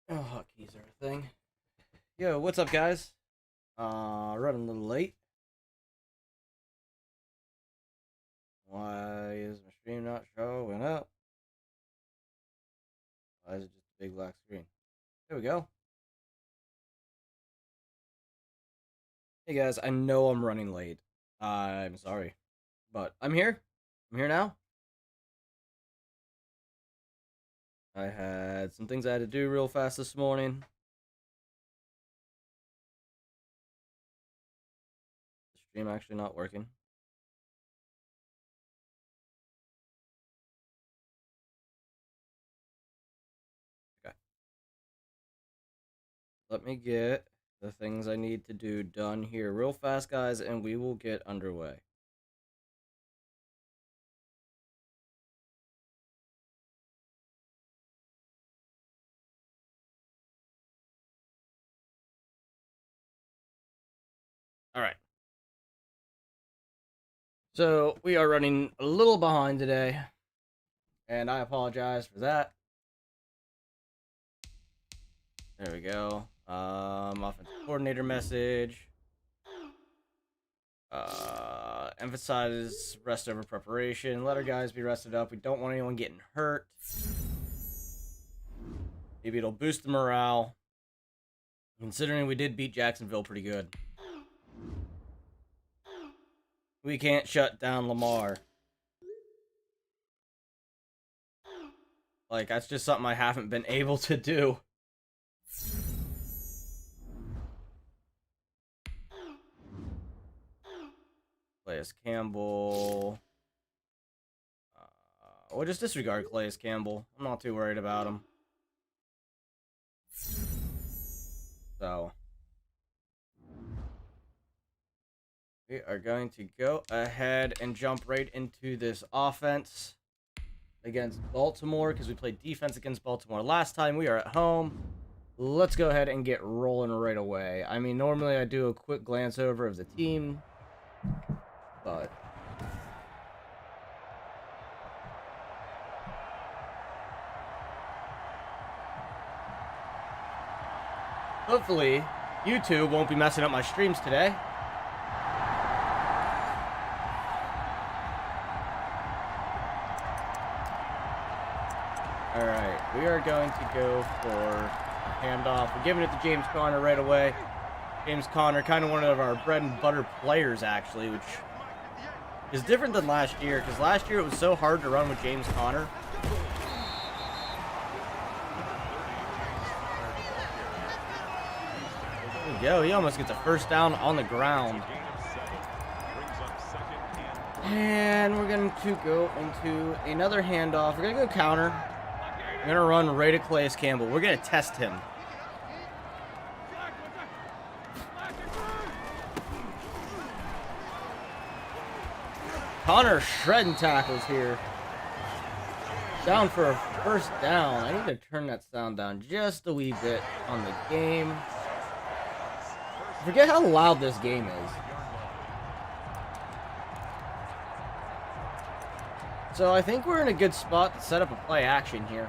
Oh, hotkeys are a thing. Yo, what's up, guys? Running a little late. Why is my stream not showing up? Why is it just a big black screen? There we go. Hey, guys, I know I'm running late. I'm sorry. But I'm here. I'm here now. I had some things I had to do real fast this morning. The stream actually not working. Okay. Let me get the things I need to do done here real fast, guys, and we will get underway. All right. So we are running a little behind today, and I apologize for that. There we go. Offensive coordinator message. Emphasize rest over preparation. Let our guys be rested up. We don't want anyone getting hurt. Maybe it'll boost the morale, considering we did beat Jacksonville pretty good. We can't shut down Lamar. Like, that's just something I haven't been able to do. Calais Campbell. We'll just disregard Calais Campbell. I'm not too worried about him. So, we are going to go ahead and jump right into this offense against Baltimore because we played defense against Baltimore last time. We are at home. Let's go ahead and get rolling right away. I mean, normally I do a quick glance over of the team, but hopefully YouTube won't be messing up my streams today. Alright, we are going to go for a handoff. We're giving it to James Conner right away. James Conner, kind of one of our bread and butter players, actually, which is different than last year, because last year it was so hard to run with James Conner. There we go. He almost gets a first down on the ground. And we're going to go into another handoff. We're going to go counter. We're going to run right at Calais Campbell. We're going to test him. Conner shredding tackles here. Down for a first down. I need to turn that sound down just a wee bit on the game. I forget how loud this game is. So I think we're in a good spot to set up a play action here.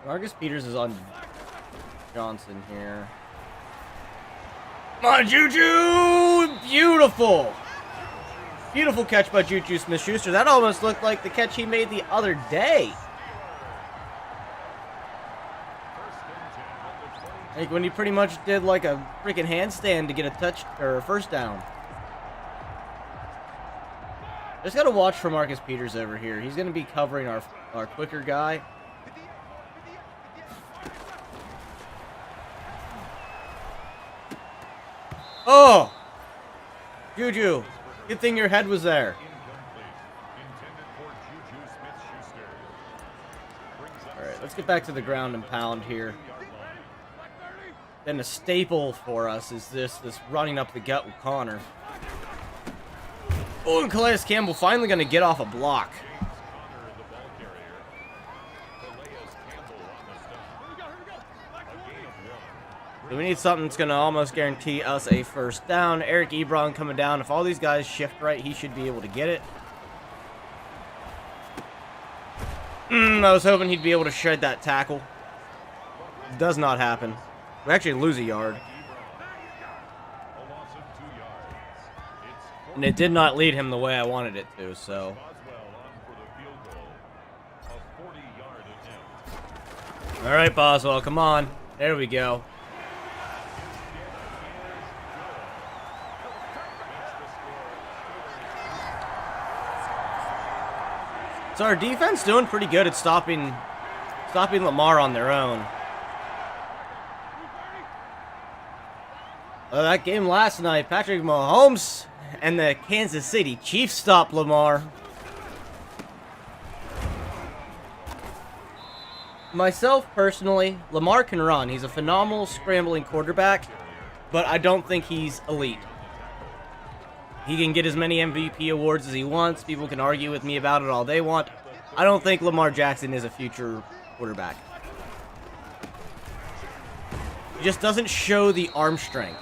Marcus Peters is on Johnson here. Come on, Juju! Beautiful! Beautiful catch by Juju Smith-Schuster. That almost looked like the catch he made the other day. Like when he pretty much did like a freaking handstand to get a touch or a first down. Just gotta watch for Marcus Peters over here. He's gonna be covering our quicker guy. Oh! Juju, good thing your head was there. Alright, let's get back to the ground and pound here. Then a staple for us is this running up the gut with Conner. Oh, and Calais Campbell finally going to get off a block. So we need something that's going to almost guarantee us a first down. Eric Ebron coming down. If all these guys shift right, he should be able to get it. I was hoping he'd be able to shed that tackle. Does not happen. We actually lose a yard. And it did not lead him the way I wanted it to, so. All right, Boswell, come on. There we go. So our defense doing pretty good at stopping Lamar on their own. That game last night, Patrick Mahomes and the Kansas City Chiefs stopped Lamar. Myself, personally, Lamar can run. He's a phenomenal scrambling quarterback, but I don't think he's elite. He can get as many MVP awards as he wants. People can argue with me about it all they want. I don't think Lamar Jackson is a future quarterback. He just doesn't show the arm strength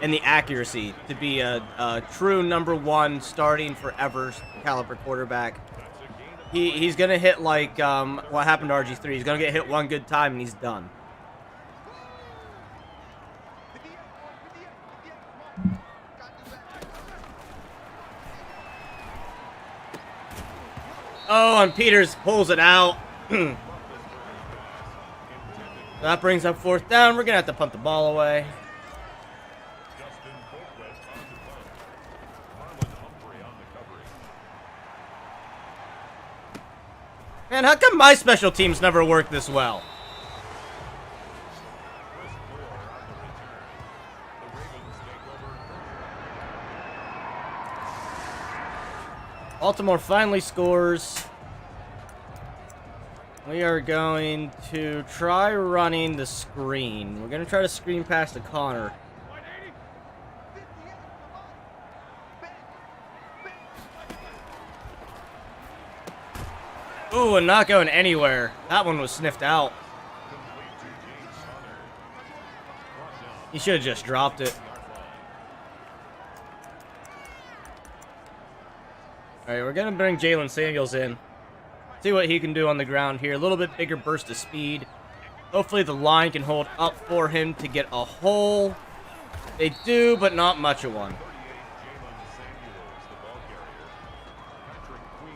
and the accuracy to be a true #1 starting forever caliber quarterback. He's going to hit like what happened to RG3. He's going to get hit one good time and he's done. Oh, and Peters pulls it out. That brings up 4th down. We're going to have to punt the ball away. Man, how come my special teams never work this well? Baltimore finally scores. We are going to try running the screen. We're going to try to screen past to Connor. Ooh, and not going anywhere. That one was sniffed out. He should have just dropped it. Alright, we're going to bring Jalen Samuels in. See what he can do on the ground here. A little bit bigger burst of speed. Hopefully the line can hold up for him to get a hole. They do, but not much of one.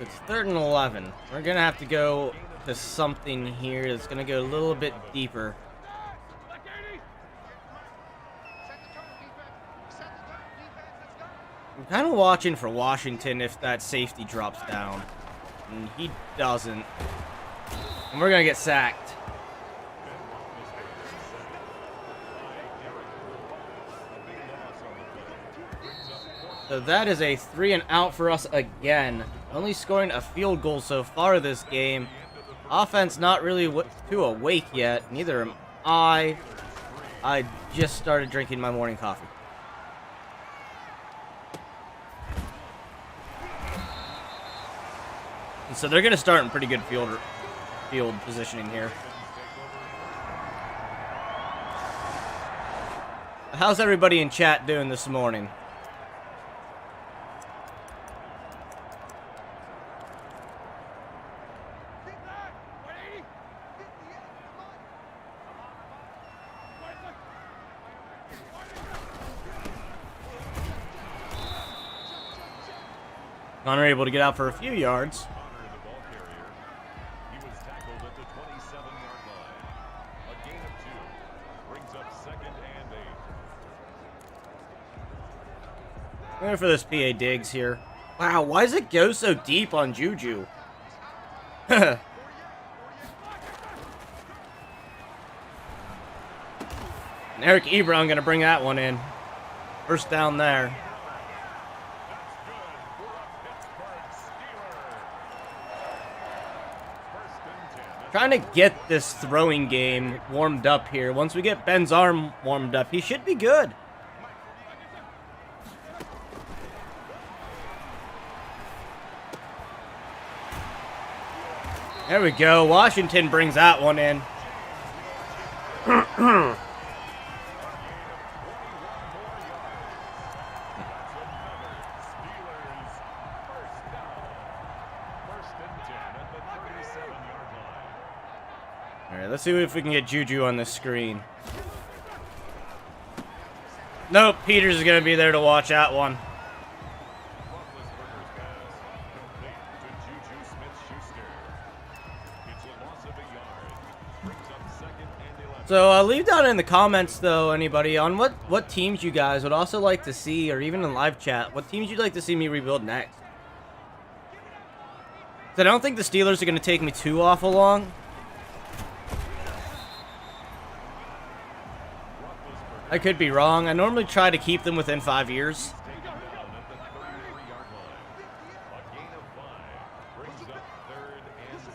It's 3rd and 11. We're going to have to go to something here that's going to go a little bit deeper. I'm kind of watching for Washington if that safety drops down. And he doesn't. And we're going to get sacked. So that is a 3 and out for us again. Only scoring a field goal so far this game. Offense not really too awake yet. Neither am I. I just started drinking my morning coffee. And so they're going to start in pretty good field positioning here. How's everybody in chat doing this morning? Connor able to get out for a few yards. Going for this PA Diggs here. Wow, why does it go so deep on Juju? And Eric Ebron going to bring that one in. First down there. Trying to get this throwing game warmed up here. Once we get Ben's arm warmed up, he should be good. There we go. Washington brings that one in. Alright, let's see if we can get Juju on this screen. Nope, Peters is going to be there to watch that one. So leave down in the comments, though, anybody, on what teams you guys would also like to see, or even in live chat, what teams you'd like to see me rebuild next. So I don't think the Steelers are going to take me too awful long. I could be wrong. I normally try to keep them within 5 years.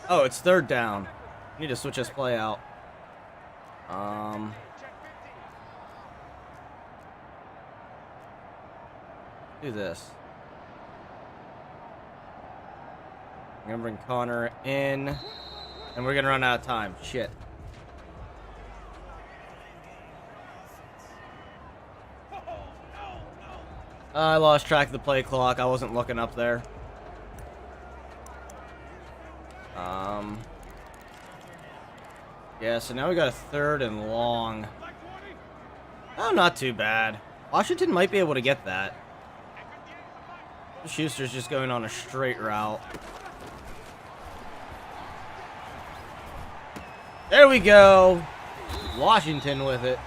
Oh, it's third down. Need to switch this play out. Do this. I'm gonna bring Connor in, and we're gonna run out of time. Shit. I lost track of the play clock. I wasn't looking up there. Yeah, so now we got a third and long. Oh, not too bad. Washington might be able to get that. Schuster's just going on a straight route. There we go. Washington with it.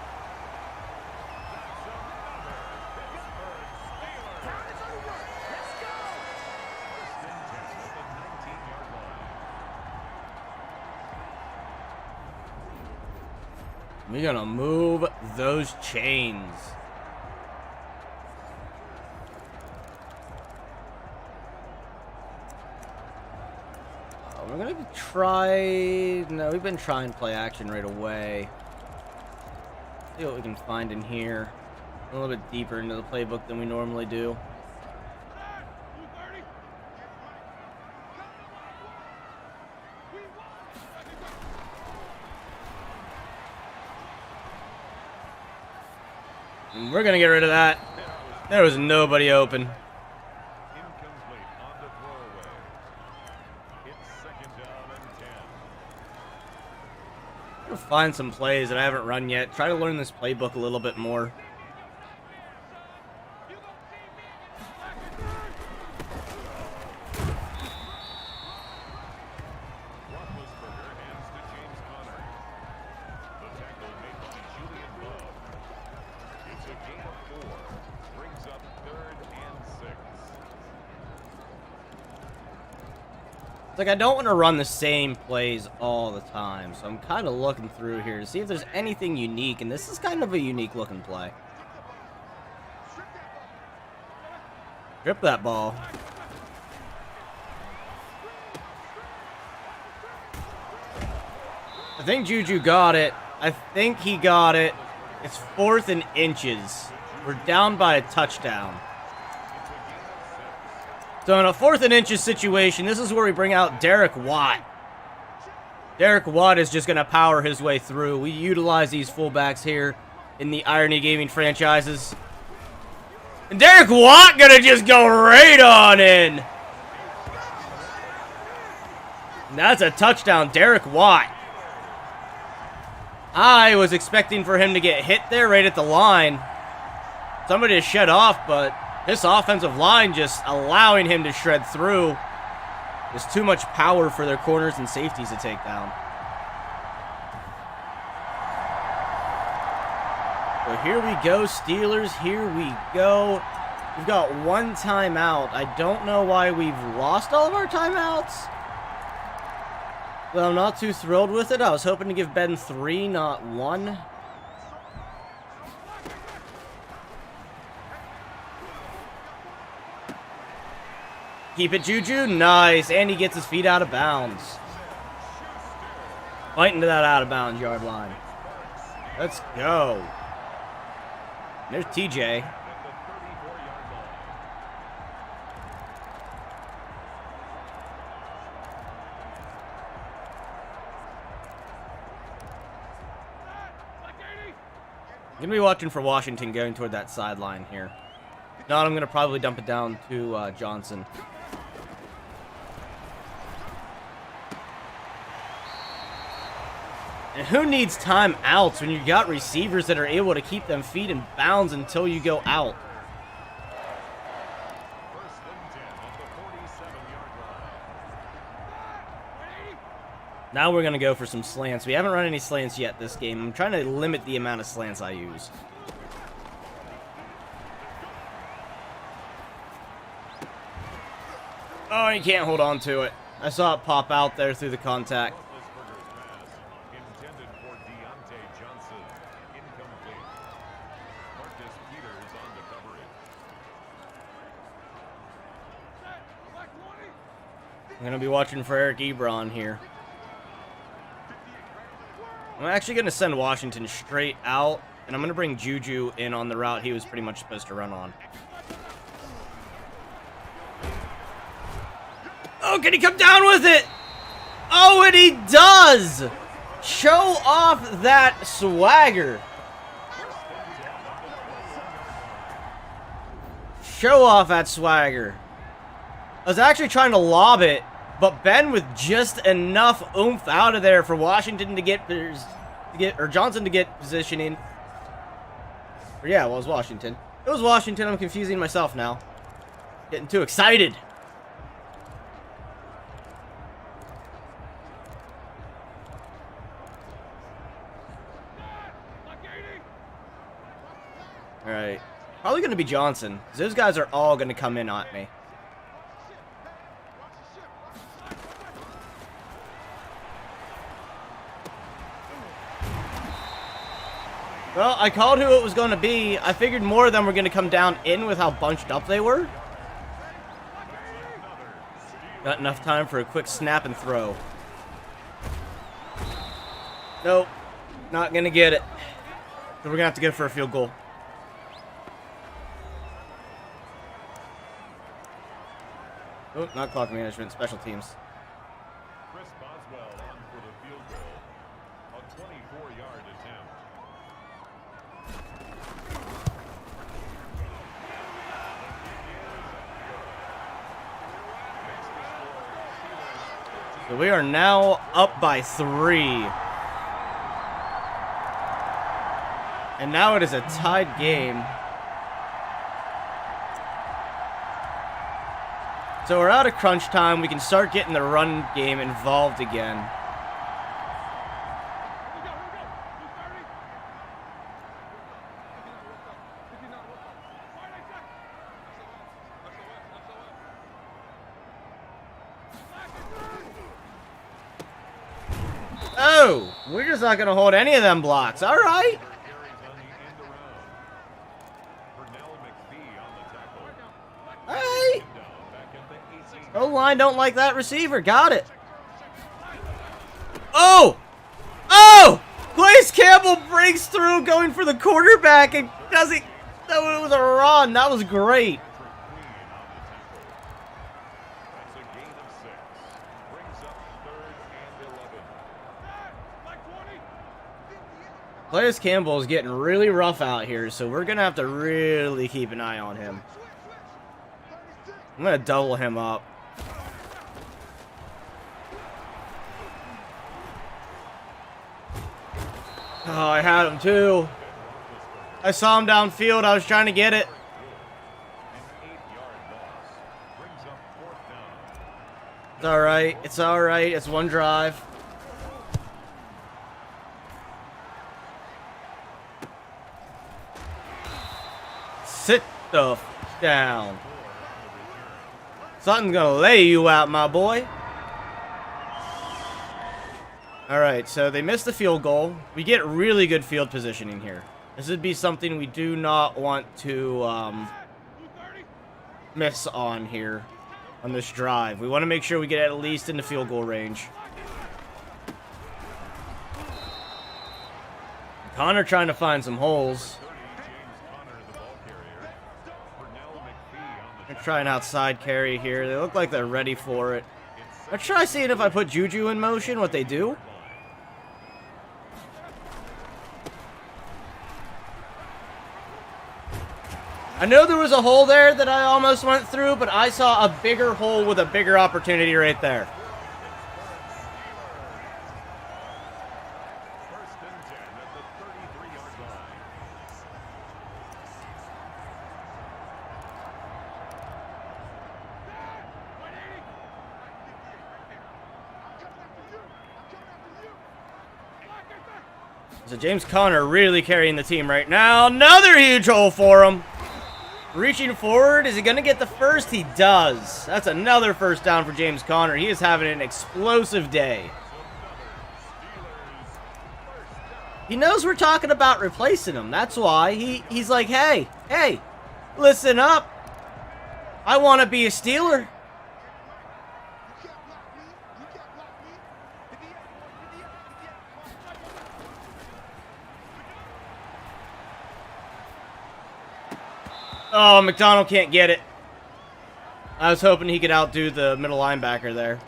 We're gonna move those chains. We're gonna try. No, we've been trying play action right away. See what we can find in here. A little bit deeper into the playbook than we normally do. And we're gonna get rid of that. There was nobody open. I'll find some plays that I haven't run yet. Try to learn this playbook a little bit more. It's like I don't want to run the same plays all the time, so I'm kind of looking through here to see if there's anything unique, and this is kind of a unique looking play. Grip that ball. I think Juju got it. I think he got it. It's 4th and inches. We're down by a touchdown. So in a 4th and inches situation, this is where we bring out Derek Watt. Derek Watt is just going to power his way through. We utilize these fullbacks here in the Irony Gaming franchises. And Derek Watt going to just go right on in. And that's a touchdown, Derek Watt. I was expecting for him to get hit there right at the line. Somebody to shut off, but this offensive line just allowing him to shred through. There's too much power for their corners and safeties to take down. So here we go, Steelers. Here we go. We've got one timeout. I don't know why we've lost all of our timeouts. Well, I'm not too thrilled with it. I was hoping to give Ben 3, not 1. Keep it, Juju. Nice. And he gets his feet out of bounds. Fighting to that out of bounds yard line. Let's go. There's TJ. I'm going to be watching for Washington going toward that sideline here. If not, I'm going to probably dump it down to Johnson. And who needs timeouts when you got receivers that are able to keep them feet in bounds until you go out? Now we're going to go for some slants. We haven't run any slants yet this game. I'm trying to limit the amount of slants I use. Oh, you can't hold on to it. I saw it pop out there through the contact. I'm going to be watching for Eric Ebron here. I'm actually going to send Washington straight out, and I'm going to bring Juju in on the route he was pretty much supposed to run on. Oh, can he come down with it? Oh, and he does! Show off that swagger. Show off that swagger. I was actually trying to lob it, but Ben with just enough oomph out of there for Washington to get or Johnson to get positioning. Or yeah, well, it was Washington. It was Washington. I'm confusing myself now. Getting too excited. All right. Probably going to be Johnson. Those guys are all going to come in at me. Well, I called who it was going to be. I figured more of them were going to come down in with how bunched up they were. Got enough time for a quick snap and throw. Nope. Not going to get it. So we're going to have to go for a field goal. Oh, not clock management, special teams. Chris Boswell on for the field goal. A 24-yard attempt. So we are now up by 3. And now it is a tied game. So we're out of crunch time. We can start getting the run game involved again. Oh, we're just not going to hold any of them blocks. All right. All right. O-line don't like that receiver. Got it. Oh! Oh! Blaze Campbell breaks through going for the quarterback and doesn't... That was a run. That was great. Blaze Campbell is getting really rough out here, so we're going to have to really keep an eye on him. I'm going to double him up. Oh, I had him too. I saw him downfield. I was trying to get it. It's all right. It's all right. It's one drive. Sit the f down. Something's gonna lay you out, my boy. Alright, so they missed the field goal. We get really good field positioning here. This would be something we do not want to miss on here on this drive. We want to make sure we get at least in the field goal range. Connor trying to find some holes. They're trying outside carry here. They look like they're ready for it. Let's try seeing if I put Juju in motion, what they do. I know there was a hole there that I almost went through, but I saw a bigger hole with a bigger opportunity right there. So James Conner really carrying the team right now. Another huge hole for him. Reaching forward. Is he going to get the first? He does. That's another first down for James Conner. He is having an explosive day. He knows we're talking about replacing him. That's why he's like, hey, listen up. I want to be a Steeler. Oh, McDonald can't get it. I was hoping he could outdo the middle linebacker there.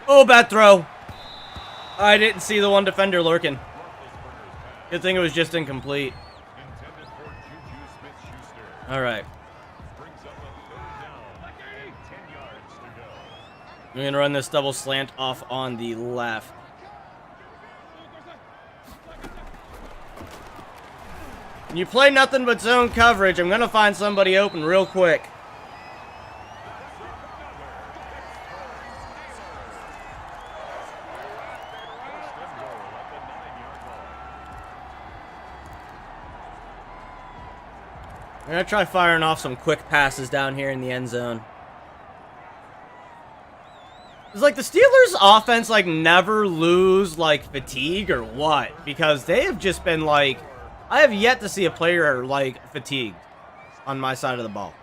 Oh, bad throw. I didn't see the one defender lurking. Good thing it was just incomplete. All right. We're going to run this double slant off on the left. When you play nothing but zone coverage, I'm going to find somebody open real quick. I'm going to try firing off some quick passes down here in the end zone. It's like the Steelers' offense, like, never lose, like, fatigue or what? Because they have just been, like... I have yet to see a player, like, fatigued on my side of the ball.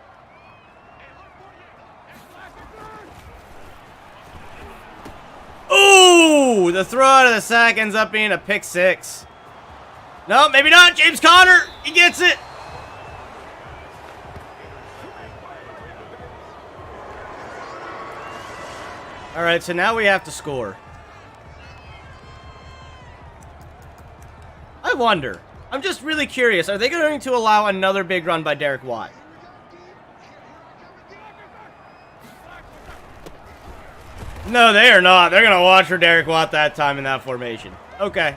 Ooh! The throw out of the sack ends up being a pick six. No, maybe not. James Conner! He gets it! All right, so now we have to score. I wonder. I'm just really curious. Are they going to allow another big run by Derek Watt? No, they are not. They're going to watch for Derek Watt that time in that formation. Okay.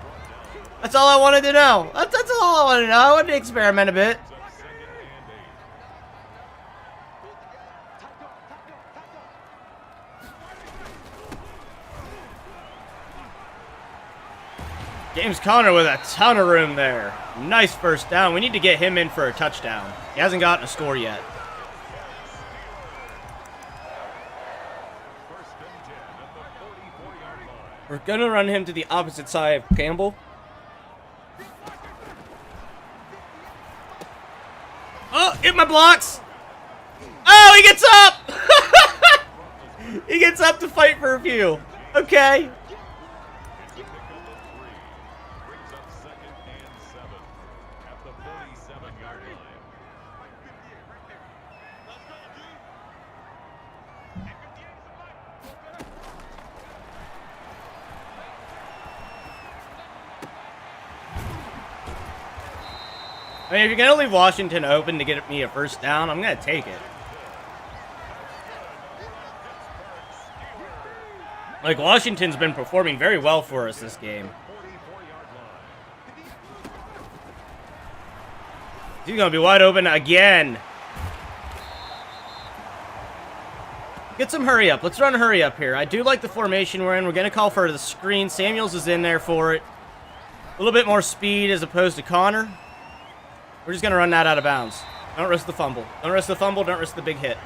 That's all I wanted to know. That's all I wanted to know. I wanted to experiment a bit. James Conner with a ton of room there. Nice first down. We need to get him in for a touchdown. He hasn't gotten a score yet. We're going to run him to the opposite side of Campbell. Oh, hit my blocks. Oh, he gets up. He gets up to fight for a few. Okay. I mean, if you're going to leave Washington open to get me a first down, I'm going to take it. Like, Washington's been performing very well for us this game. He's going to be wide open again. Get some hurry up. Let's run hurry up here. I do like the formation we're in. We're going to call for the screen. Samuels is in there for it. A little bit more speed as opposed to Conner. We're just going to run that out of bounds. Don't risk the fumble. Don't risk the fumble. Don't risk the big hit.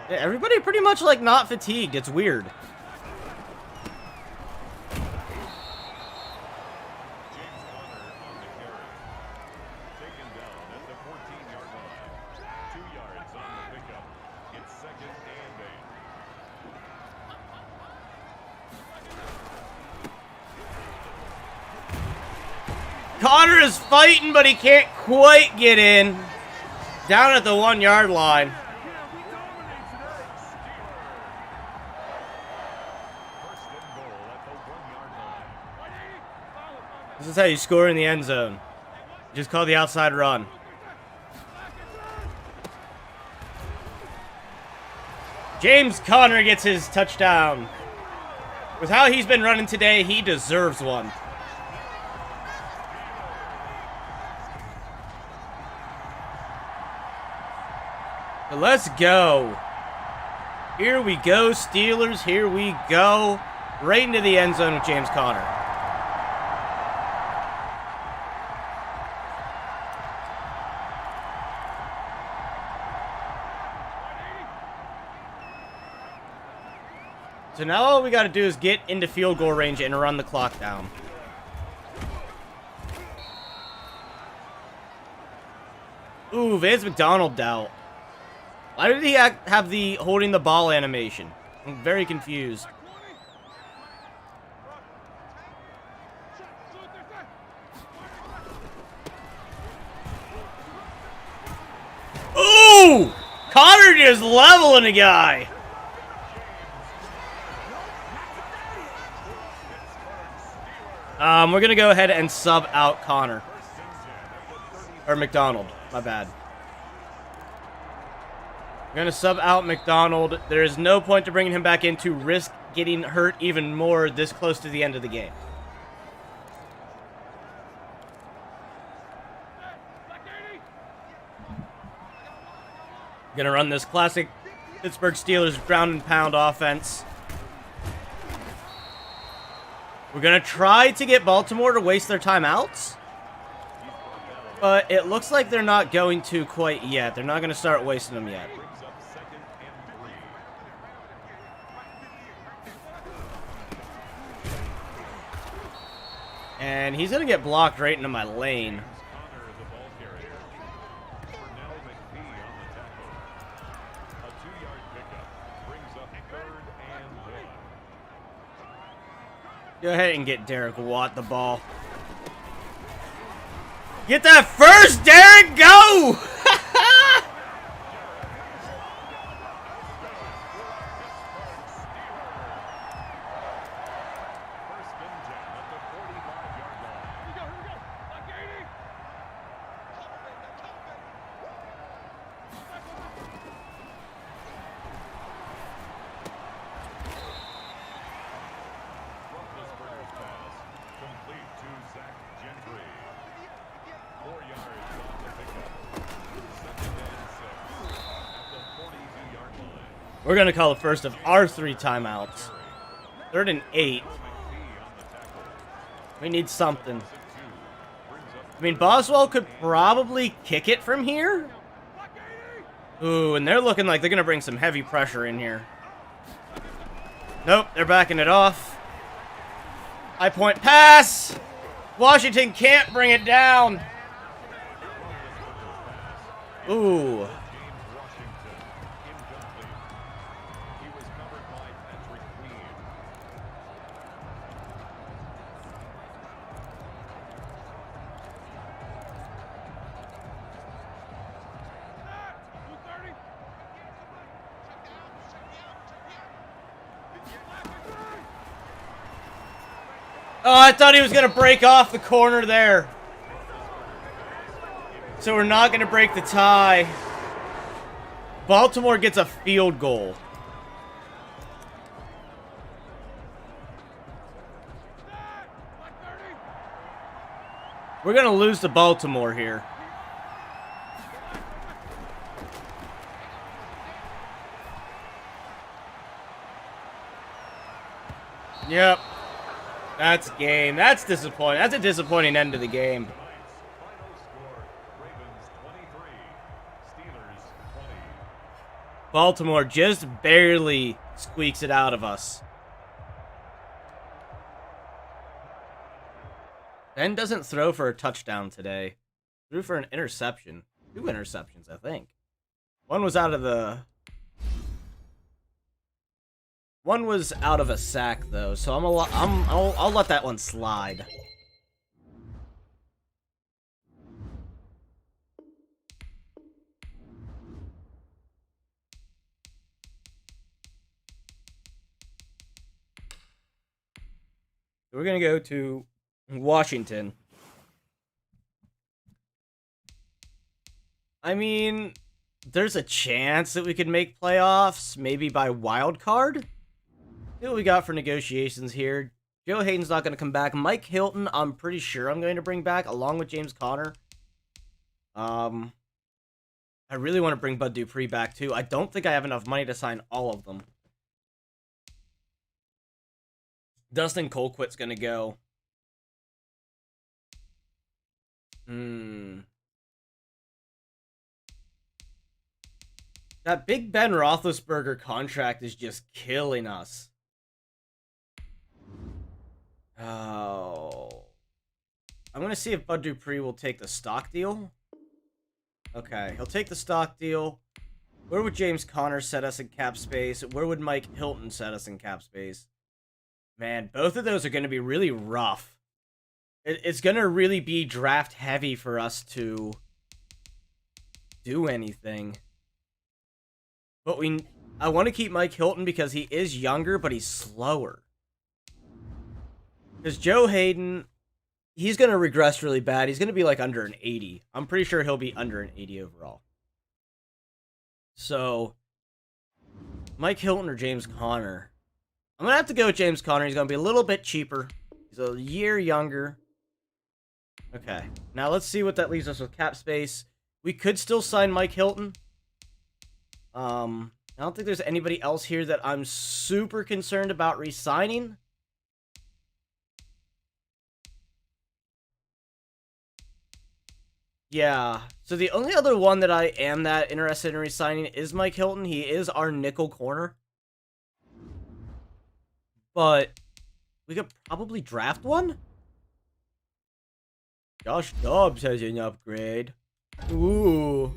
Yeah, everybody pretty much, like, not fatigued. It's weird. Conner is fighting, but he can't quite get in. Down at the 1 yard line. This is how you score in the end zone. Just call the outside run. James Conner gets his touchdown. With how he's been running today, he deserves one. But let's go. Here we go, Steelers. Here we go. Right into the end zone with James Conner. So now all we got to do is get into field goal range and run the clock down. Ooh, Vance McDonald out. Why did he have the holding the ball animation? I'm very confused. Ooh! Conner just leveling a guy. We're going to go ahead and sub out Conner. Or McDonald. My bad. We're going to sub out McDonald. There is no point to bringing him back in to risk getting hurt even more this close to the end of the game. Going to run this classic Pittsburgh Steelers ground and pound offense. We're going to try to get Baltimore to waste their timeouts. But it looks like they're not going to quite yet. They're not going to start wasting them yet. And he's going to get blocked right into my lane. Go ahead and get Derek Watt the ball. Get that first, Derek! Go! We're going to call the first of our 3 timeouts. 3rd and 8. We need something. I mean, Boswell could probably kick it from here. Ooh, and they're looking like they're going to bring some heavy pressure in here. Nope, they're backing it off. High point pass. Washington can't bring it down. Ooh. Oh, I thought he was going to break off the corner there. So we're not going to break the tie. Baltimore gets a field goal. We're going to lose to Baltimore here. Yep. That's game. That's disappointing. That's a disappointing end to the game. Baltimore just barely squeaks it out of us. Ben doesn't throw for a touchdown today. Threw for an interception. 2 interceptions, I think. One was out of a sack though, so I'll let that one slide. We're gonna go to Washington. I mean, there's a chance that we could make playoffs, maybe by wild card. See what we got for negotiations here. Joe Hayden's not going to come back. Mike Hilton, I'm pretty sure I'm going to bring back, along with James Conner. I really want to bring Bud Dupree back, too. I don't think I have enough money to sign all of them. Dustin Colquitt's going to go. That Big Ben Roethlisberger contract is just killing us. Oh. I'm going to see if Bud Dupree will take the stock deal. Okay, he'll take the stock deal. Where would James Conner set us in cap space? Where would Mike Hilton set us in cap space? Man, both of those are going to be really rough. It's going to really be draft heavy for us to do anything. But I want to keep Mike Hilton because he is younger, but he's slower. Because Joe Hayden, he's going to regress really bad. He's going to be like under an 80. I'm pretty sure he'll be under an 80 overall. So, Mike Hilton or James Conner? I'm going to have to go with James Conner. He's going to be a little bit cheaper. He's a year younger. Okay. Now let's see what that leaves us with cap space. We could still sign Mike Hilton. I don't think there's anybody else here that I'm super concerned about re-signing. Yeah, so the only other one that I am that interested in re-signing is Mike Hilton. He is our nickel corner. But we could probably draft one. Josh Dobbs has an upgrade. Ooh.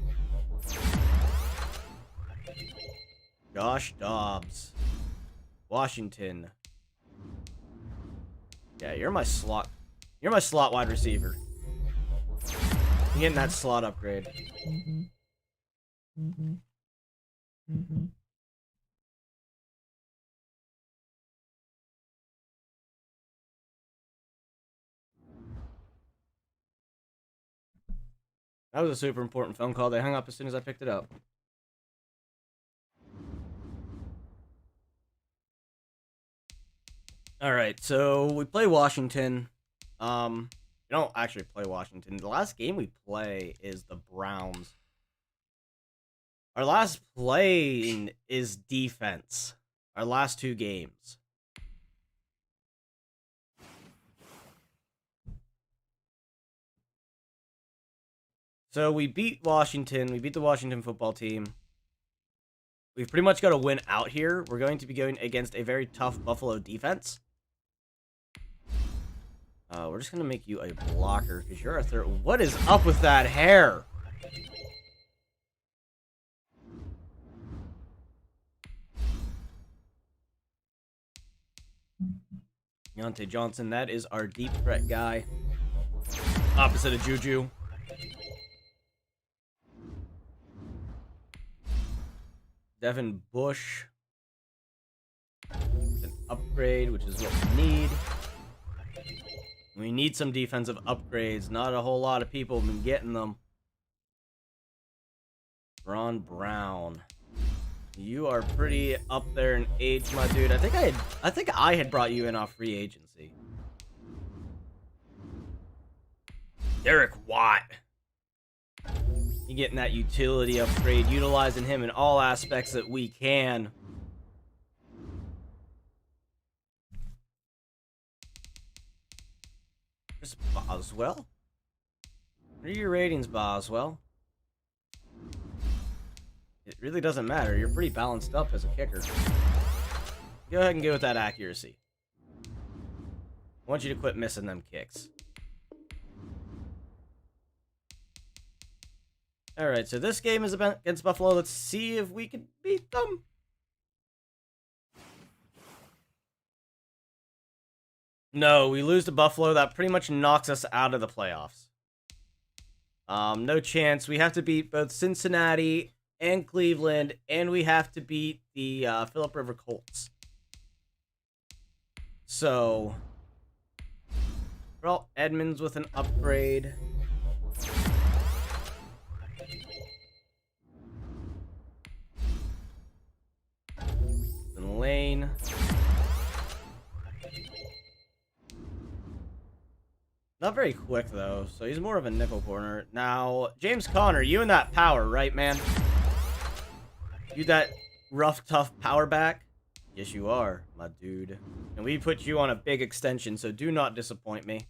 Josh Dobbs. Washington. Yeah, you're my slot. You're my slot wide receiver. I'm getting that slot upgrade. That was a super important phone call. They hung up as soon as I picked it up. All right, so we play Washington. We don't actually play Washington. The last game we play is the Browns. Our last play is defense. Our last two games. So we beat Washington. We beat the Washington football team. We've pretty much got to win out here. We're going to be going against a very tough Buffalo defense. We're just going to make you a blocker because you're a third. What is up with that hair? Deontay Johnson, that is our deep threat guy. Opposite of Juju. Devin Bush. An upgrade, which is what we need. We need some defensive upgrades. Not a whole lot of people have been getting them. Ron Brown. You are pretty up there in age, my dude. I think I had brought you in off free agency. Derek Watt. You getting that utility upgrade, utilizing him in all aspects that we can. Chris Boswell? What are your ratings, Boswell? It really doesn't matter. You're pretty balanced up as a kicker. Go ahead and go with that accuracy. I want you to quit missing them kicks. Alright, so this game is against Buffalo. Let's see if we can beat them. No, we lose to Buffalo. That pretty much knocks us out of the playoffs. No chance. We have to beat both Cincinnati and Cleveland, and we have to beat the Phillip River Colts. So, well, Edmonds with an Not very quick, though, so he's more of a nickel corner. Now, James Conner, you and that power, right, man? You that rough, tough power back? Yes, you are, my dude. And we put you on a big extension, so do not disappoint me.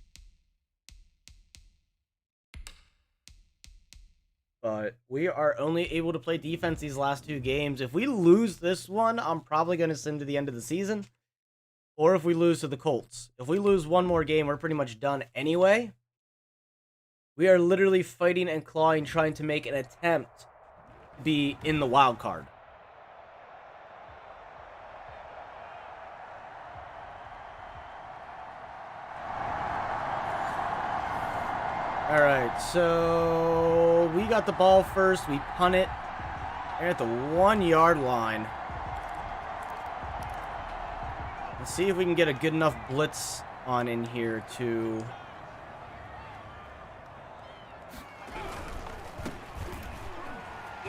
But we are only able to play defense these last 2 games. If we lose this one, I'm probably going to sim to the end of the season. Or if we lose to the Colts. If we lose one more game, we're pretty much done anyway. We are literally fighting and clawing, trying to make an attempt to be in the wild card. Alright, so we got the ball first. We punt it. They're at the 1-yard line. Let's see if we can get a good enough blitz on in here to...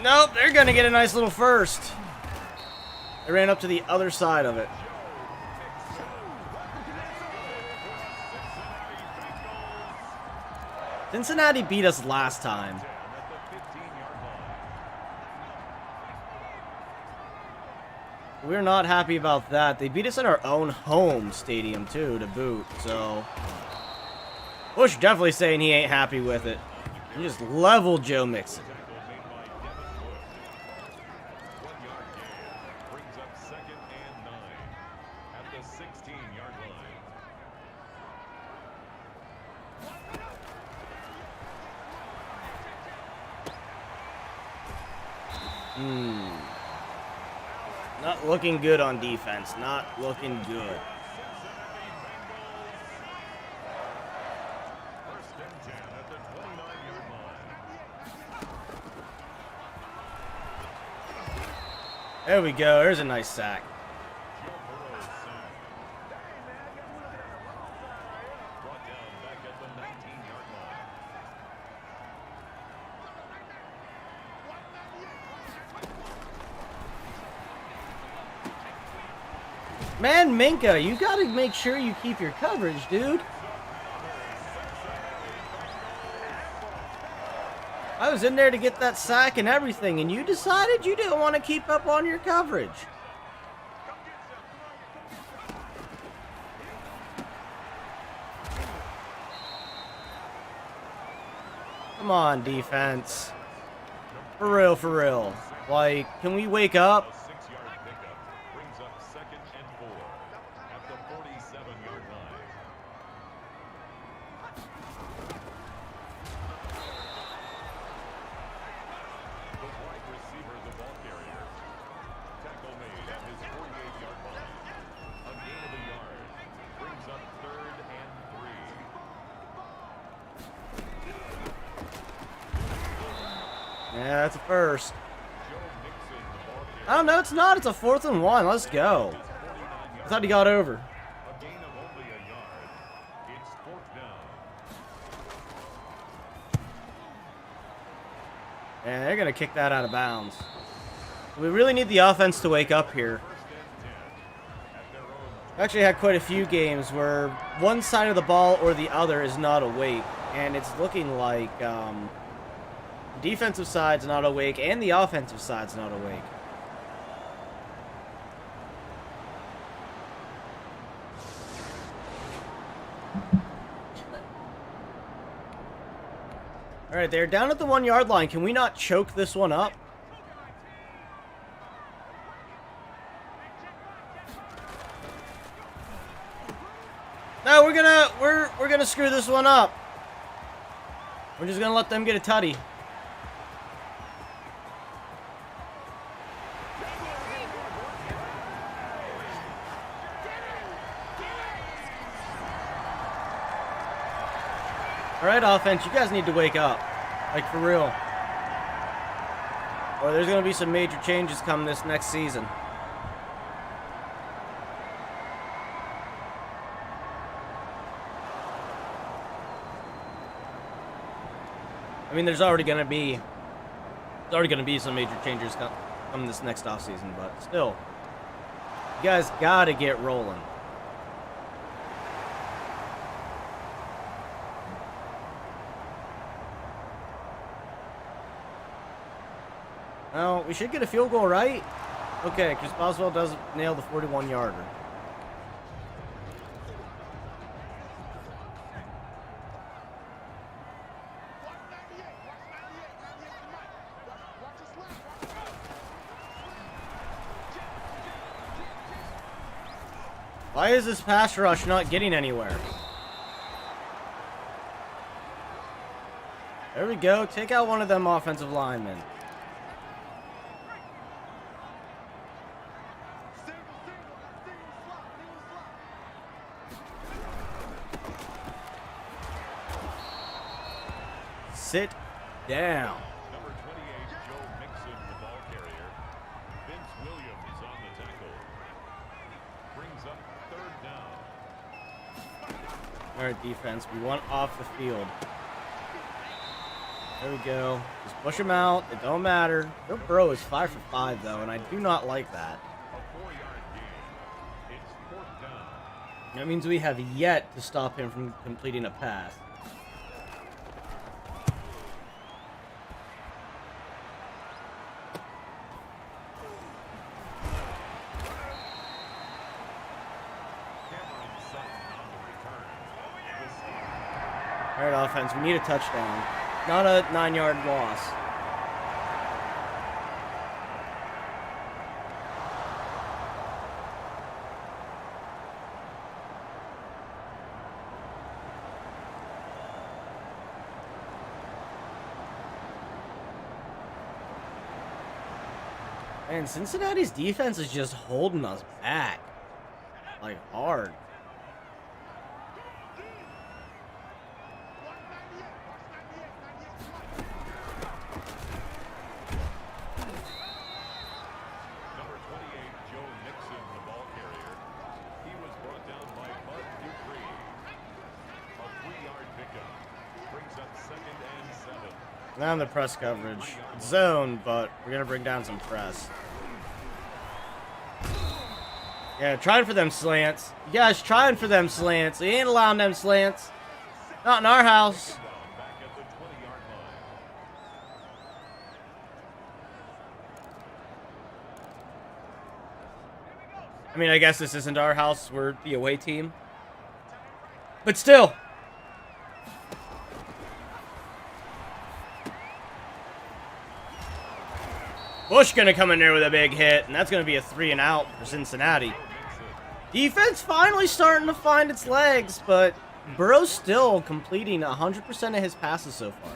Nope, they're going to get a nice little first. They ran up to the other side of it. Cincinnati beat us last time. We're not happy about that. They beat us in our own home stadium, too, to boot. So, Bush definitely saying he ain't happy with it. He just leveled Joe Mixon. Not looking good on defense. Not looking good. There we go. There's a nice sack. Man, Minka, you gotta make sure you keep your coverage, dude. I was in there to get that sack and everything, and you decided you didn't want to keep up on your coverage. Come on, defense. For real, for real. Like, can we wake up? Yeah, that's a first. Oh, no, it's not. It's a 4th and 1. Let's go. I thought he got over. And they're going to kick that out of bounds. We really need the offense to wake up here. I've actually had quite a few games where one side of the ball or the other is not awake. And it's looking like defensive side's not awake and the offensive side's not awake. All right, they're down at the 1-yard line. Can we not choke this one up? No, we're gonna screw this one up. We're just gonna let them get a tutty. All right, offense, you guys need to wake up. Like, for real. Or there's going to be some major changes come this next season. I mean, there's already going to be some major changes come this next offseason, but still. You guys got to get rolling. Well, we should get a field goal, right? Okay, Chris Boswell does nail the 41-yarder. Why is this pass rush not getting anywhere? There we go. Take out one of them offensive linemen. Sit down. Number 28, Joe Mixon, the ball carrier. Vince Williams on the tackle. Brings up 3rd down. All right, defense. We want off the field. There we go. Just push him out. It don't matter. Joe Burrow is 5 for 5, though, and I do not like that. A 4-yard gain. It's 4th down. That means we have yet to stop him from completing a pass. Cameron Sutton on the return. The All right, offense. We need a touchdown. Not a 9-yard loss. Man, Cincinnati's defense is just holding us back. Like, hard. Number 28, Joe Mixon, the ball carrier. He was brought down by Bud Dupree. A 3-yard pickup. Brings up 2nd and 7. Now in the press coverage. Zone, but we're going to bring down some press. Yeah, trying for them slants. You guys trying for them slants. We ain't allowing them slants. Not in our house. Back at the 20-yard line. I mean, I guess this isn't our house. We're the away team. But still. Bush going to come in there with a big hit, and that's going to be a 3-and-out for Cincinnati. Defense finally starting to find its legs, but Burrow's still completing 100% of his passes so far.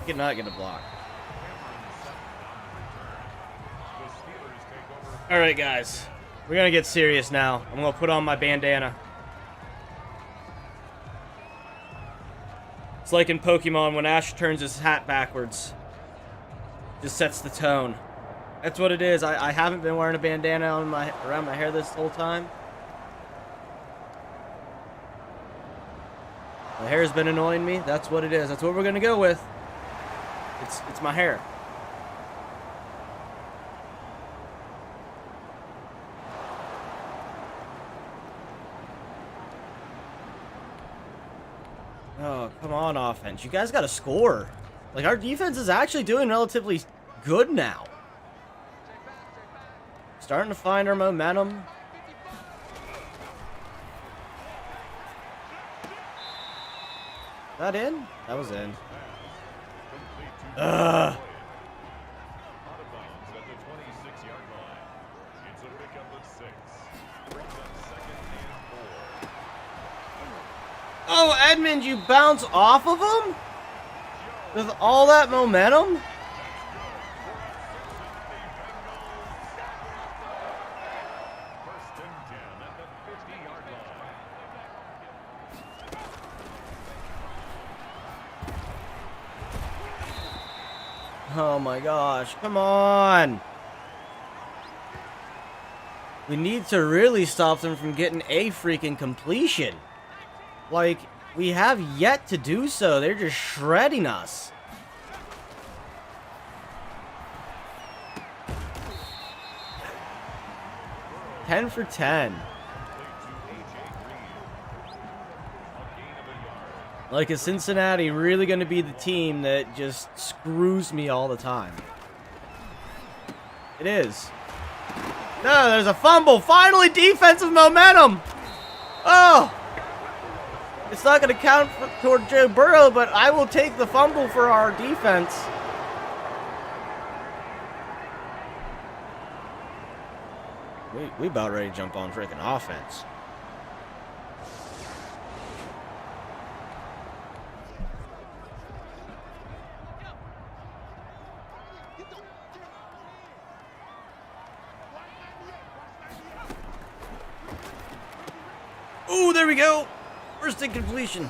He cannot get a block. The Steelers take over. All right, guys. We're going to get serious now. I'm going to put on my bandana. It's like in Pokemon when Ash turns his hat backwards. Just sets the tone. That's what it is. I haven't been wearing a bandana on around my hair this whole time. My hair's been annoying me. That's what it is. That's what we're gonna go with. It's my hair. Oh, come on, offense. You guys got to score. Like, our defense is actually doing relatively good now. Starting to find our momentum. That in? That was in. Ugh. Out of bounds at the 26-yard line. It's a pickup of 6. Brings up 2nd and 4. Oh, Edmund, you bounce off of him? With all that momentum? First and 10 at the 50-yard line. Oh my gosh, come on. We need to really stop them from getting a freaking completion. Like, we have yet to do so. They're just shredding us. Ten for 10. Played to A.J. Green. A Like, is Cincinnati really going to be the team that just screws me all the time? It is. No, there's a fumble. Finally, defensive momentum. Oh. It's not going to count toward Joe Burrow, but I will take the fumble for our defense. We about ready to jump on freaking offense. Ooh, there we go. First incompletion.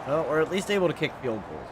Well, we're at least able to kick field goals.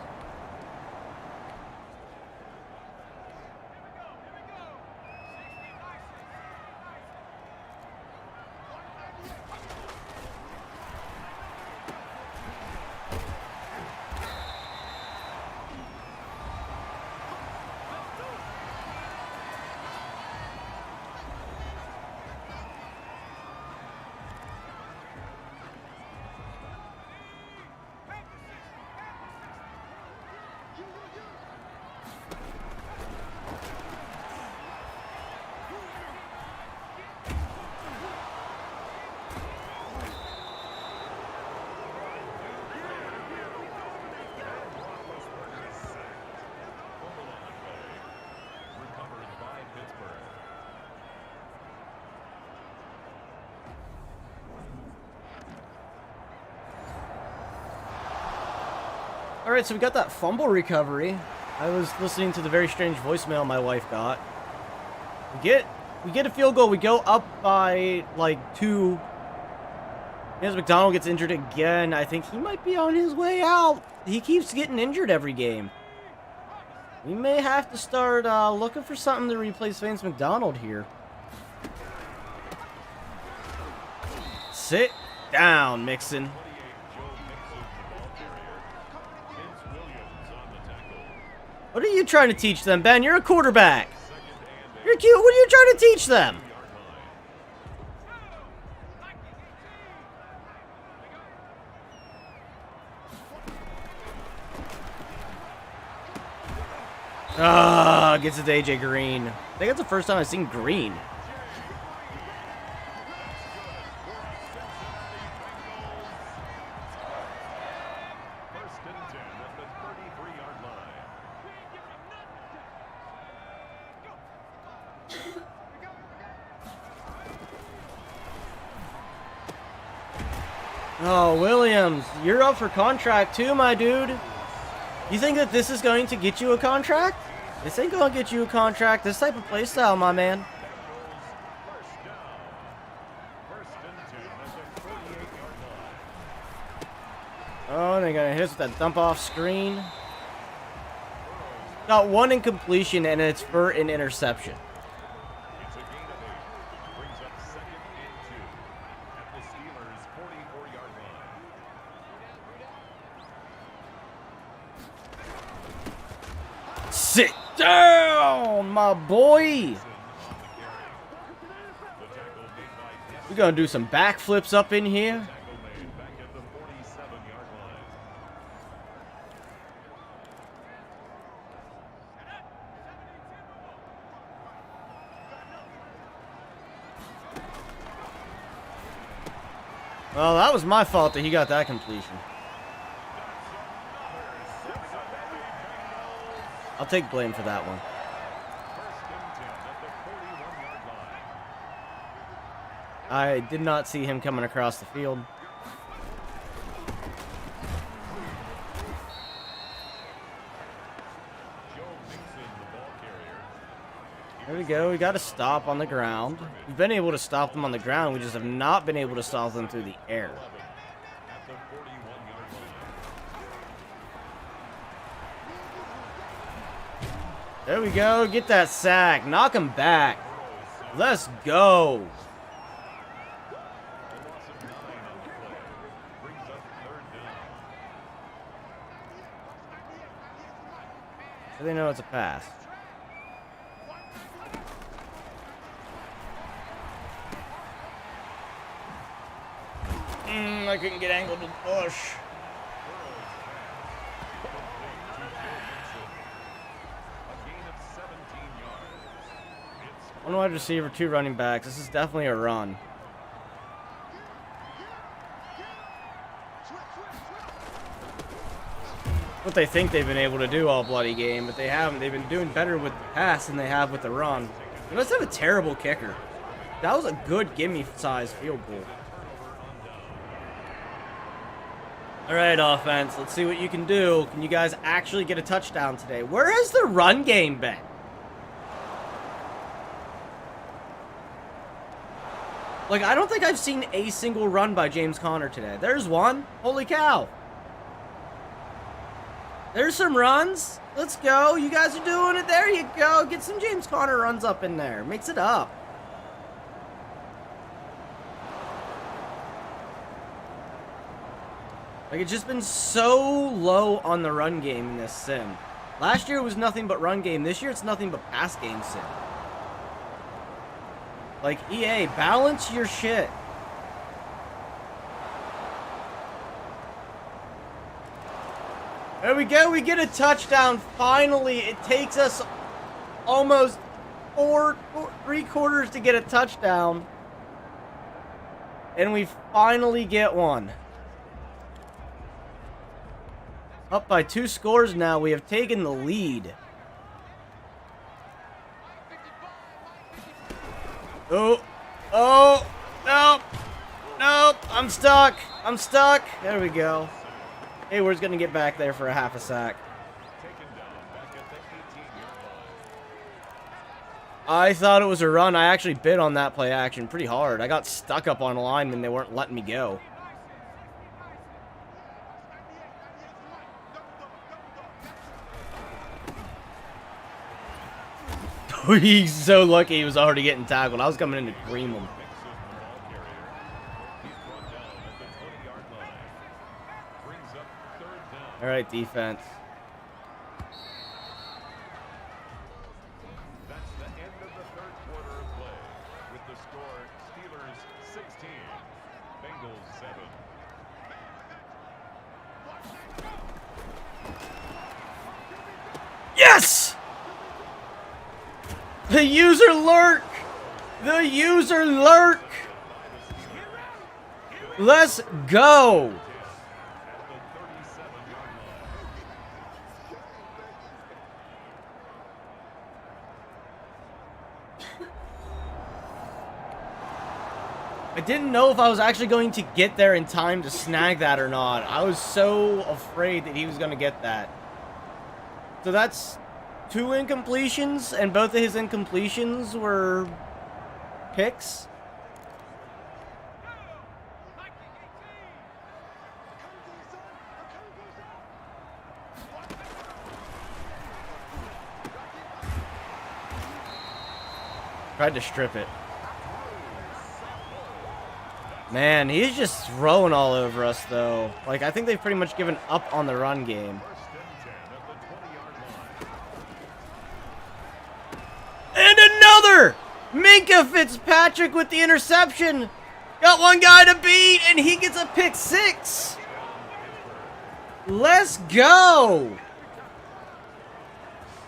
All right, so we got that fumble recovery. I was listening to the very strange voicemail my wife got. We get a field goal. We go up by like 2. As McDonald gets injured again, I think he might be on his way out. He keeps getting injured every game. We may have to start looking for something to replace Vance McDonald here. Sit down, Mixon. What are you trying to teach them, Ben? You're a quarterback. You're cute. What are you trying to teach them? Ah, gets it to AJ Green. I think that's the first time I've seen Green. Oh, Williams, you're up for contract too, my dude. You think that this is going to get you a contract? This ain't gonna get you a contract. This type of play style, my man. Oh, they're gonna hit us with that dump off screen. Got one incompletion, and it's for an interception. It's a gain of 8. Brings up 2nd and 2 at the Steelers' 44-yard line. Sit down, my boy. We're gonna do some backflips up in here. Well, that was my fault that he got that completion. I'll take blame for that one. I did not see him coming across the field. There we go. We got to stop on the ground. We've been able to stop them on the ground. We just have not been able to stop them through the air. There we go. Get that sack. Knock him back. Let's go. A loss of 9 on the play. Brings up 3rd down. So they know it's a pass. I couldn't get angled to the bush. A gain of 17 yards. It's One wide receiver, 2 running backs. This is definitely a run. What they think they've been able to do all bloody game, but they haven't. They've been doing better with the pass than they have with the run. They must have a terrible kicker. That was a good gimme-size field goal. All right, offense. Let's see what you can do. Can you guys actually get a touchdown today? Where has the run game been? Like, I don't think I've seen a single run by James Conner today. There's one. Holy cow. There's some runs. Let's go. You guys are doing it. There you go. Get some James Conner runs up in there. Mix it up. Like, it's just been so low on the run game in this sim. Last year it was nothing but run game. This year it's nothing but pass game sim. Like, EA, balance your shit. There we go. We get a touchdown. Finally, it takes us almost 3 quarters to get a touchdown. And we finally get one. Up by 2 scores now. We have taken the lead. Oh, nope, I'm stuck. There we go. Hayward's gonna get back there for a half a sack. taken down back at the 18-yard line. I thought it was a run. I actually bid on that play action pretty hard. I got stuck up on a lineman. They weren't letting me go. He's so lucky he was already getting tackled. I was coming in to cream him. Mixon, the ball carrier. He's brought down at the 20-yard line. Brings up 3rd down. All right, defense. That's the end of the 3rd quarter of play. With the score, Steelers 16, Bengals 7. Yes! The user lurk! The user lurk! Let's go! At the 37-yard line. I didn't know if I was actually going to get there in time to snag that or not. I was so afraid that he was going to get that. So that's 2 incompletions, and both of his incompletions were picks. Tried to strip it. Man, he's just throwing all over us, though. Like, I think they've pretty much given up on the run game. 1st and 10 at the 20-yard line. And another! Minka Fitzpatrick with the interception. Got one guy to beat, and he gets a pick 6. Let's go!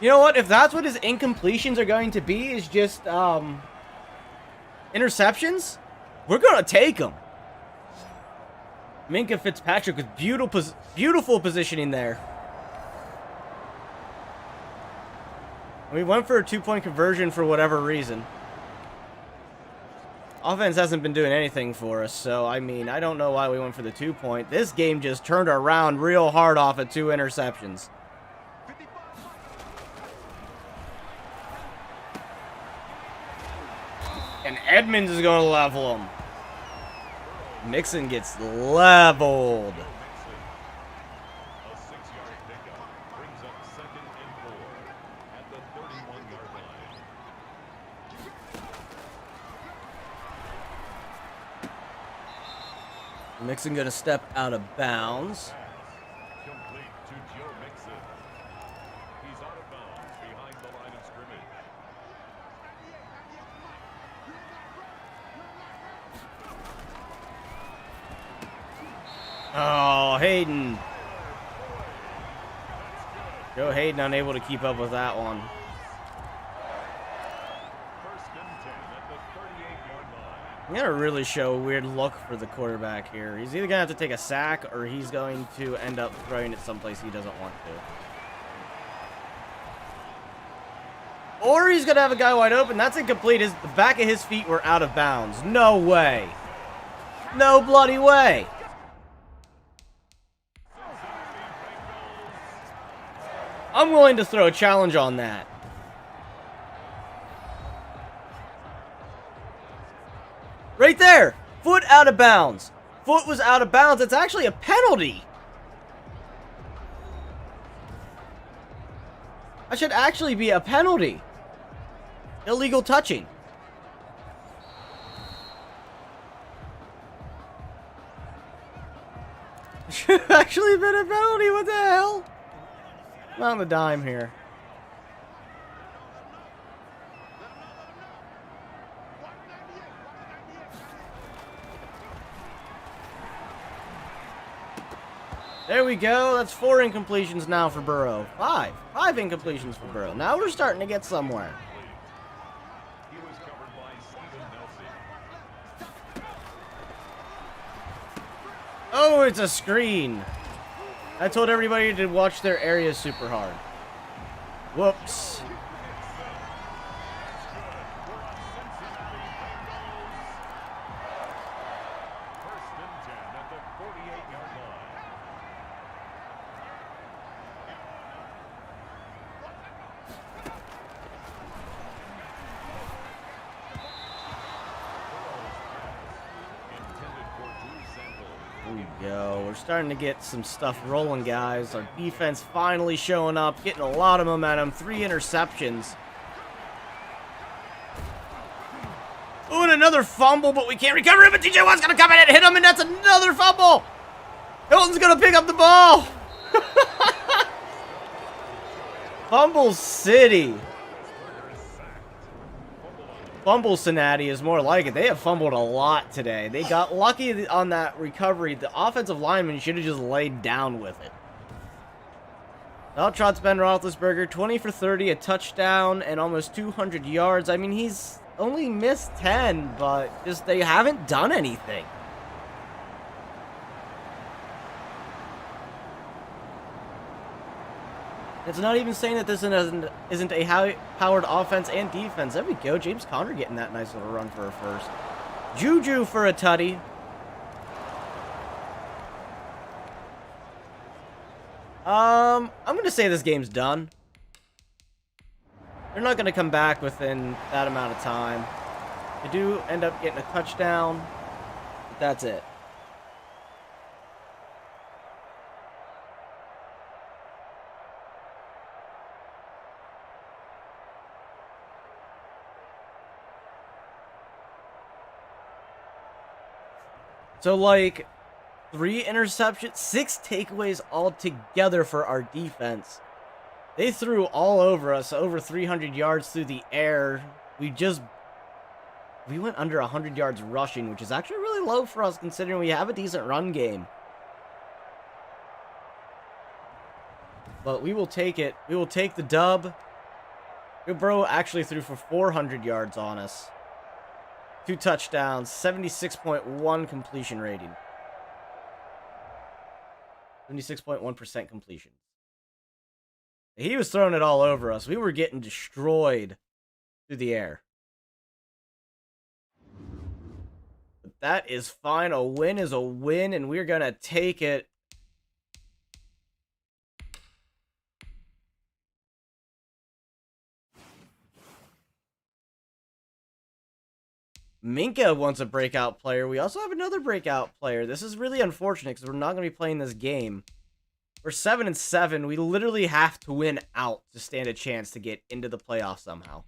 You know what? If that's what his incompletions are going to be, is just, interceptions, we're going to take them. Minka Fitzpatrick with beautiful positioning there. We went for a 2-point conversion for whatever reason. Offense hasn't been doing anything for us, so, I mean, I don't know why we went for the 2-point. This game just turned around real hard off of 2 interceptions. And Edmonds is going to level him. Mixon gets leveled. Mixon. A 6-yard pickup. Brings up 2nd and 4 at the 38-yard Mixon gonna step out of bounds. Complete to Joe Mixon. He's out of bounds behind the line of scrimmage. Oh, Hayden. Joe Hayden unable to keep up with that one. First and 10 at the 38-yard line. I'm gonna really show a weird look for the quarterback here. He's either gonna have to take a sack or he's going to end up throwing it someplace he doesn't want to. Or he's gonna have a guy wide open. That's incomplete. The back of his feet were out of bounds. No way. No bloody way. I'm willing to throw a challenge on that. Right there. Foot out of bounds. Foot was out of bounds. It's actually a penalty. That should actually be a penalty. Illegal touching. Should have actually been a penalty. What the hell? I'm on the dime here. There we go. That's 4 incompletions now for Burrow. 5 incompletions for Burrow. Now we're starting to get somewhere. He was covered by Steven Nelson. Oh, it's a screen. I told everybody to watch their area super hard. Whoops. First and 10 at the 48-yard line. Intended for Drew Sample. There we go. We're starting to get some stuff rolling, guys. Our defense finally showing up, getting a lot of momentum. 3 interceptions. Ooh, and another fumble, but we can't recover it. But TJ Watt's going to come in and hit him, and that's another fumble. Hilton's going to pick up the ball. Fumble City. Fumble Cincinnati is more like it. They have fumbled a lot today. They got lucky on that recovery. The offensive lineman should have just laid down with it. Now trots Ben Roethlisberger, 20 for 30, a touchdown, and almost 200 yards. I mean, he's only missed 10, but just they haven't done anything. It's not even saying that this isn't a high-powered offense and defense. There we go. James Conner getting that nice little run for a first. Juju for a tutty. I'm going to say this game's done. They're not going to come back within that amount of time. They do end up getting a touchdown, but that's it. So, like, 3 interceptions, 6 takeaways altogether for our defense. They threw all over us, over 300 yards through the air. We went under 100 yards rushing, which is actually really low for us considering we have a decent run game. But we will take it. We will take the dub. Joe Burrow actually threw for 400 yards on us. 2 touchdowns, 76.1 completion rating. 76.1% completion. He was throwing it all over us. We were getting destroyed through the air. But that is fine. A win is a win, and we're going to take it. Minka wants a breakout player. We also have another breakout player. This is really unfortunate because we're not going to be playing this game. We're 7-7. We literally have to win out to stand a chance to get into the playoffs somehow.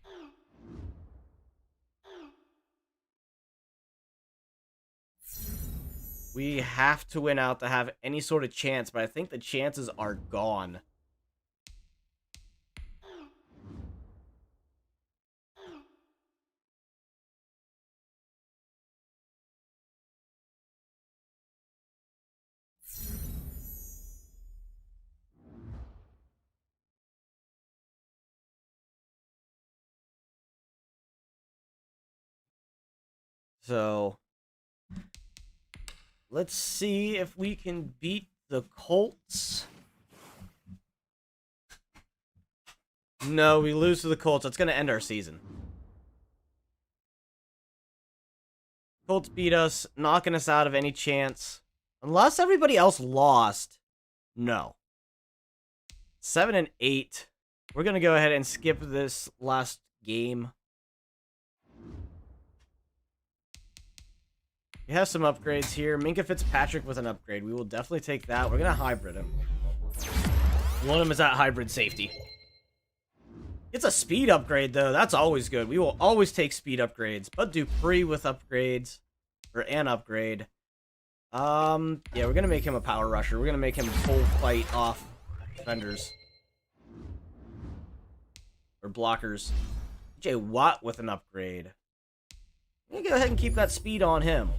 We have to win out to have any sort of chance, but I think the chances are gone. So, let's see if we can beat the Colts. No, we lose to the Colts. That's going to end our season. Colts beat us, knocking us out of any chance. Unless everybody else lost. No. 7-8. We're going to go ahead and skip this last game. We have some upgrades here. Minkah Fitzpatrick with an upgrade. We will definitely take that. We're going to hybrid him. One of them is at hybrid safety. It's a speed upgrade, though. That's always good. We will always take speed upgrades. Bud Dupree with upgrades. Or an upgrade. Yeah, we're going to make him a power rusher. We're going to make him full fight off defenders. Or blockers. J. Watt with an upgrade. I'm going to go ahead and keep that speed on him.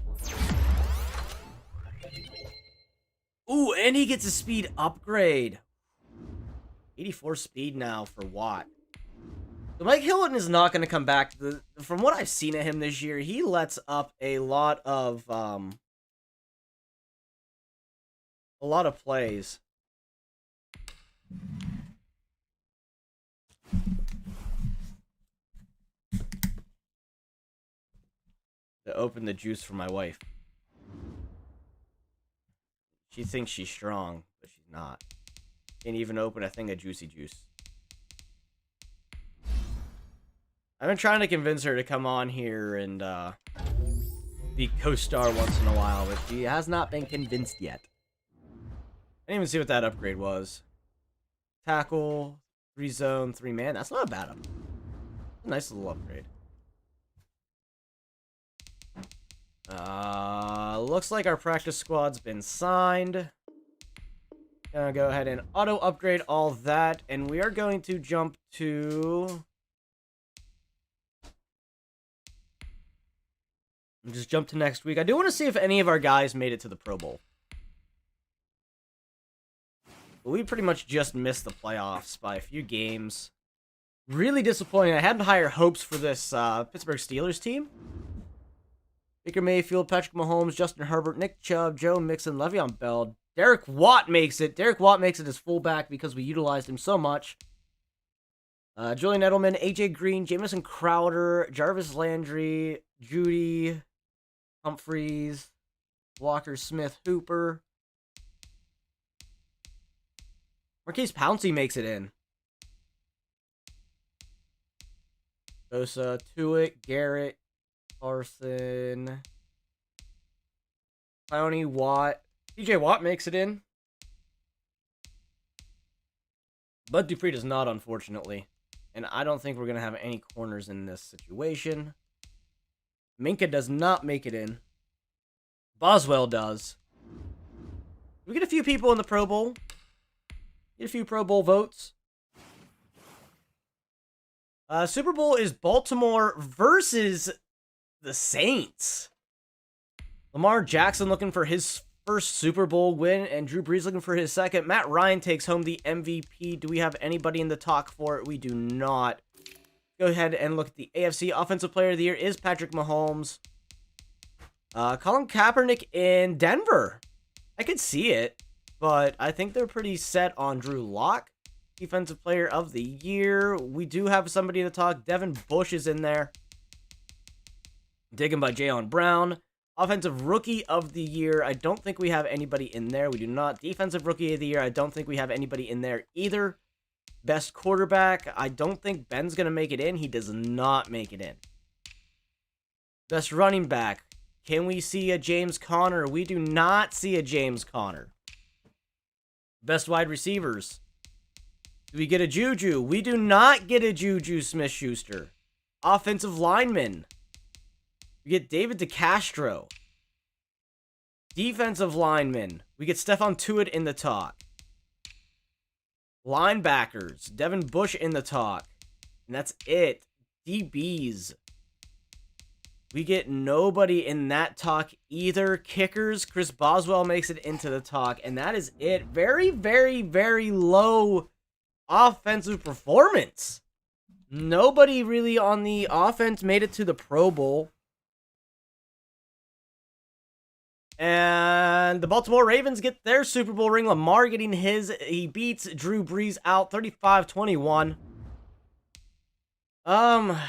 Ooh, and he gets a speed upgrade. 84 speed now for Watt. So Mike Hilton is not going to come back. From what I've seen of him this year, he lets up a lot of plays. To open the juice for my wife. She thinks she's strong, but she's not. Can't even open a thing of juicy juice. I've been trying to convince her to come on here and be co-star once in a while, but she has not been convinced yet. I didn't even see what that upgrade was. Tackle, 3 zone, 3 man. That's not a bad upgrade. Nice little upgrade. Looks like our practice squad's been signed. Gonna go ahead and auto upgrade all that, and we are going to jump to... Just jump to next week. I do want to see if any of our guys made it to the Pro Bowl. But we pretty much just missed the playoffs by a few games. Really disappointing. I had higher hopes for this Pittsburgh Steelers team. Baker Mayfield, Patrick Mahomes, Justin Herbert, Nick Chubb, Joe Mixon, Le'Veon Bell. Derek Watt makes it. Derek Watt makes it as fullback because we utilized him so much. Julian Edelman, AJ Green, Jamison Crowder, Jarvis Landry, Judy, Humphreys, Walker Smith, Hooper. Marquise Pouncey makes it in. Bosa, Tuitt, Garrett, Carson, Clowney, Watt. TJ Watt makes it in. Bud Dupree does not, unfortunately. And I don't think we're going to have any corners in this situation. Minkah does not make it in. Boswell does. We get a few people in the Pro Bowl. Get a few Pro Bowl votes. Super Bowl is Baltimore versus the Saints. Lamar Jackson looking for his first Super Bowl win, and Drew Brees looking for his second. Matt Ryan takes home the MVP. Do we have anybody in the talk for it? We do not. Go ahead and look at the AFC. Offensive Player of the Year is Patrick Mahomes. Colin Kaepernick in Denver. I could see it, but I think they're pretty set on Drew Lock. Defensive Player of the Year. We do have somebody to talk. Devin Bush is in there. Taken by Jayon Brown. Offensive Rookie of the Year. I don't think we have anybody in there. We do not. Defensive Rookie of the Year. I don't think we have anybody in there either. Best Quarterback. I don't think Ben's going to make it in. He does not make it in. Best Running Back. Can we see a James Conner? We do not see a James Conner. Best Wide Receivers. Do we get a Juju? We do not get a Juju Smith-Schuster. Offensive Lineman. We get David DeCastro. Defensive linemen. We get Stephon Tuitt in the talk. Linebackers. Devin Bush in the talk. And that's it. DBs. We get nobody in that talk either. Kickers. Chris Boswell makes it into the talk. And that is it. Very, very, very low offensive performance. Nobody really on the offense made it to the Pro Bowl. And the Baltimore Ravens get their Super Bowl ring. Lamar getting his. He beats Drew Brees out 35-21. What's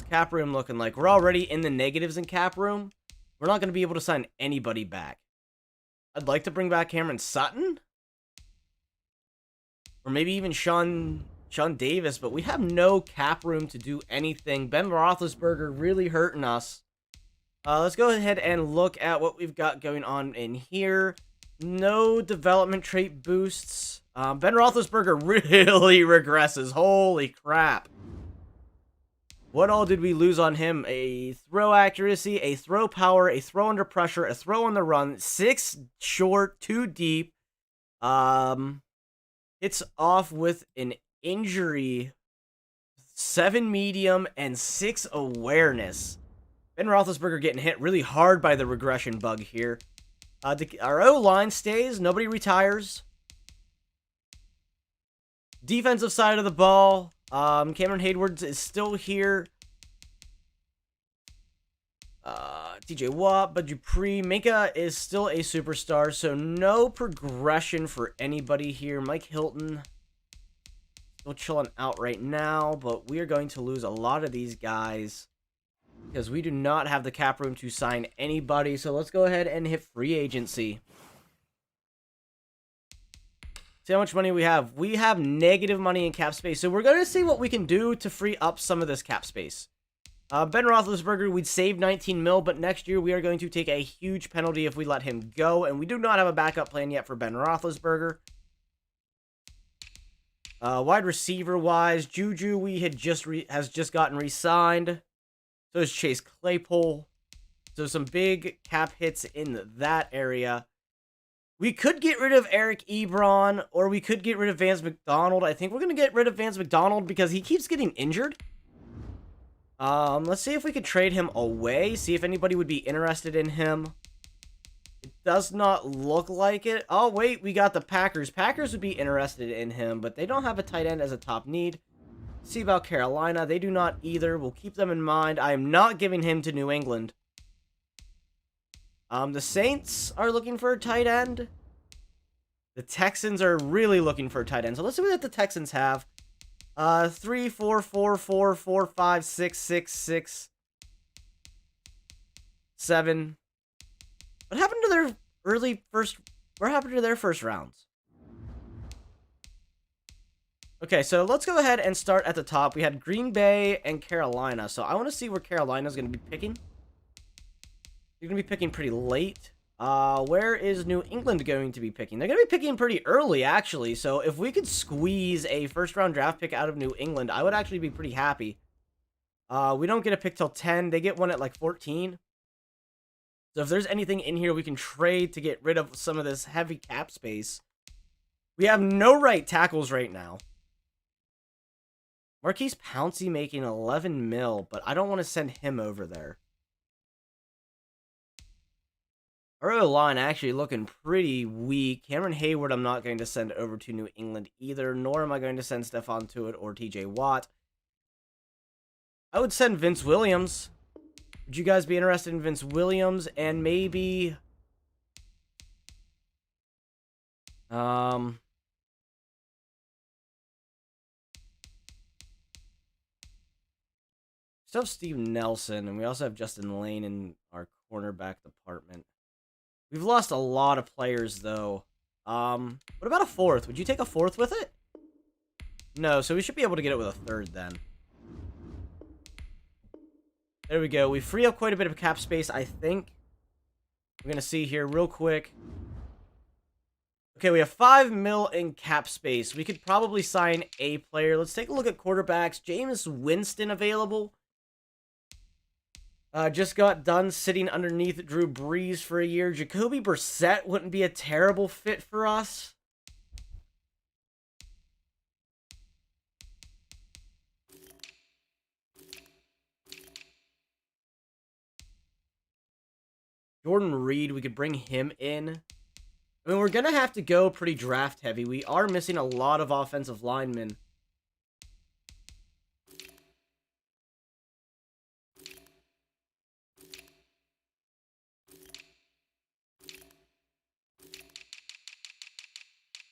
cap room looking like? We're already in the negatives in cap room. We're not going to be able to sign anybody back. I'd like to bring back Cameron Sutton. Or maybe even Sean Davis, but we have no cap room to do anything. Ben Roethlisberger really hurting us. Let's go ahead and look at what we've got going on in here. No development trait boosts. Ben Roethlisberger really regresses. Holy crap. What all did we lose on him? A throw accuracy, a throw power, a throw under pressure, a throw on the run, 6 short, 2 deep. It's off with an injury, 7 medium, and 6 awareness. Ben Roethlisberger getting hit really hard by the regression bug here. Our O-line stays. Nobody retires. Defensive side of the ball. Cameron Hayward is still here. TJ Watt, Bud Dupree. Minka is still a superstar, so no progression for anybody here. Mike Hilton still chilling out right now, but we are going to lose a lot of these guys because we do not have the cap room to sign anybody. So let's go ahead and hit free agency. See how much money we have. We have negative money in cap space, so we're going to see what we can do to free up some of this cap space. Ben Roethlisberger, we'd save 19 mil, but next year we are going to take a huge penalty if we let him go, and we do not have a backup plan yet for Ben Roethlisberger. Wide receiver-wise, Juju has just gotten re-signed. So is Chase Claypool. So some big cap hits in that area. We could get rid of Eric Ebron, or we could get rid of Vance McDonald. I think we're going to get rid of Vance McDonald because he keeps getting injured. Let's see if we could trade him away. See if anybody would be interested in him. It does not look like it. Oh, wait, we got the Packers. Packers would be interested in him, but they don't have a tight end as a top need. See about Carolina. They do not either. We'll keep them in mind. I am not giving him to New England. The Saints are looking for a tight end. The Texans are really looking for a tight end. So let's see what the Texans have. 3, 4, 4, 4, 4, 5, 6, 6, 6, 7. What happened to their what happened to their first rounds? Okay, so let's go ahead and start at the top. We had Green Bay and Carolina. So I want to see where Carolina's going to be picking. They're going to be picking pretty late. Where is New England going to be picking? They're going to be picking pretty early, actually. So if we could squeeze a first-round draft pick out of New England, I would actually be pretty happy. We don't get a pick till 10. They get one at like 14. So if there's anything in here we can trade to get rid of some of this heavy cap space. We have no right tackles right now. Marquise Pouncey making 11 mil, but I don't want to send him over there. Our O-line actually looking pretty weak. Cameron Hayward I'm not going to send over to New England either, nor am I going to send Stephon Tuitt or TJ Watt. I would send Vince Williams. Would you guys be interested in Vince Williams and maybe... still have Steve Nelson, and we also have Justin Lane in our cornerback department. We've lost a lot of players, though. What about a fourth? Would you take a fourth with it? No, so we should be able to get it with a third, then. There we go. We free up quite a bit of cap space, I think. We're going to see here real quick. Okay, we have 5 mil in cap space. We could probably sign a player. Let's take a look at quarterbacks. Jameis Winston available. Just got done sitting underneath Drew Brees for a year. Jacoby Brissett wouldn't be a terrible fit for us. Jordan Reed, we could bring him in. I mean, we're going to have to go pretty draft heavy. We are missing a lot of offensive linemen.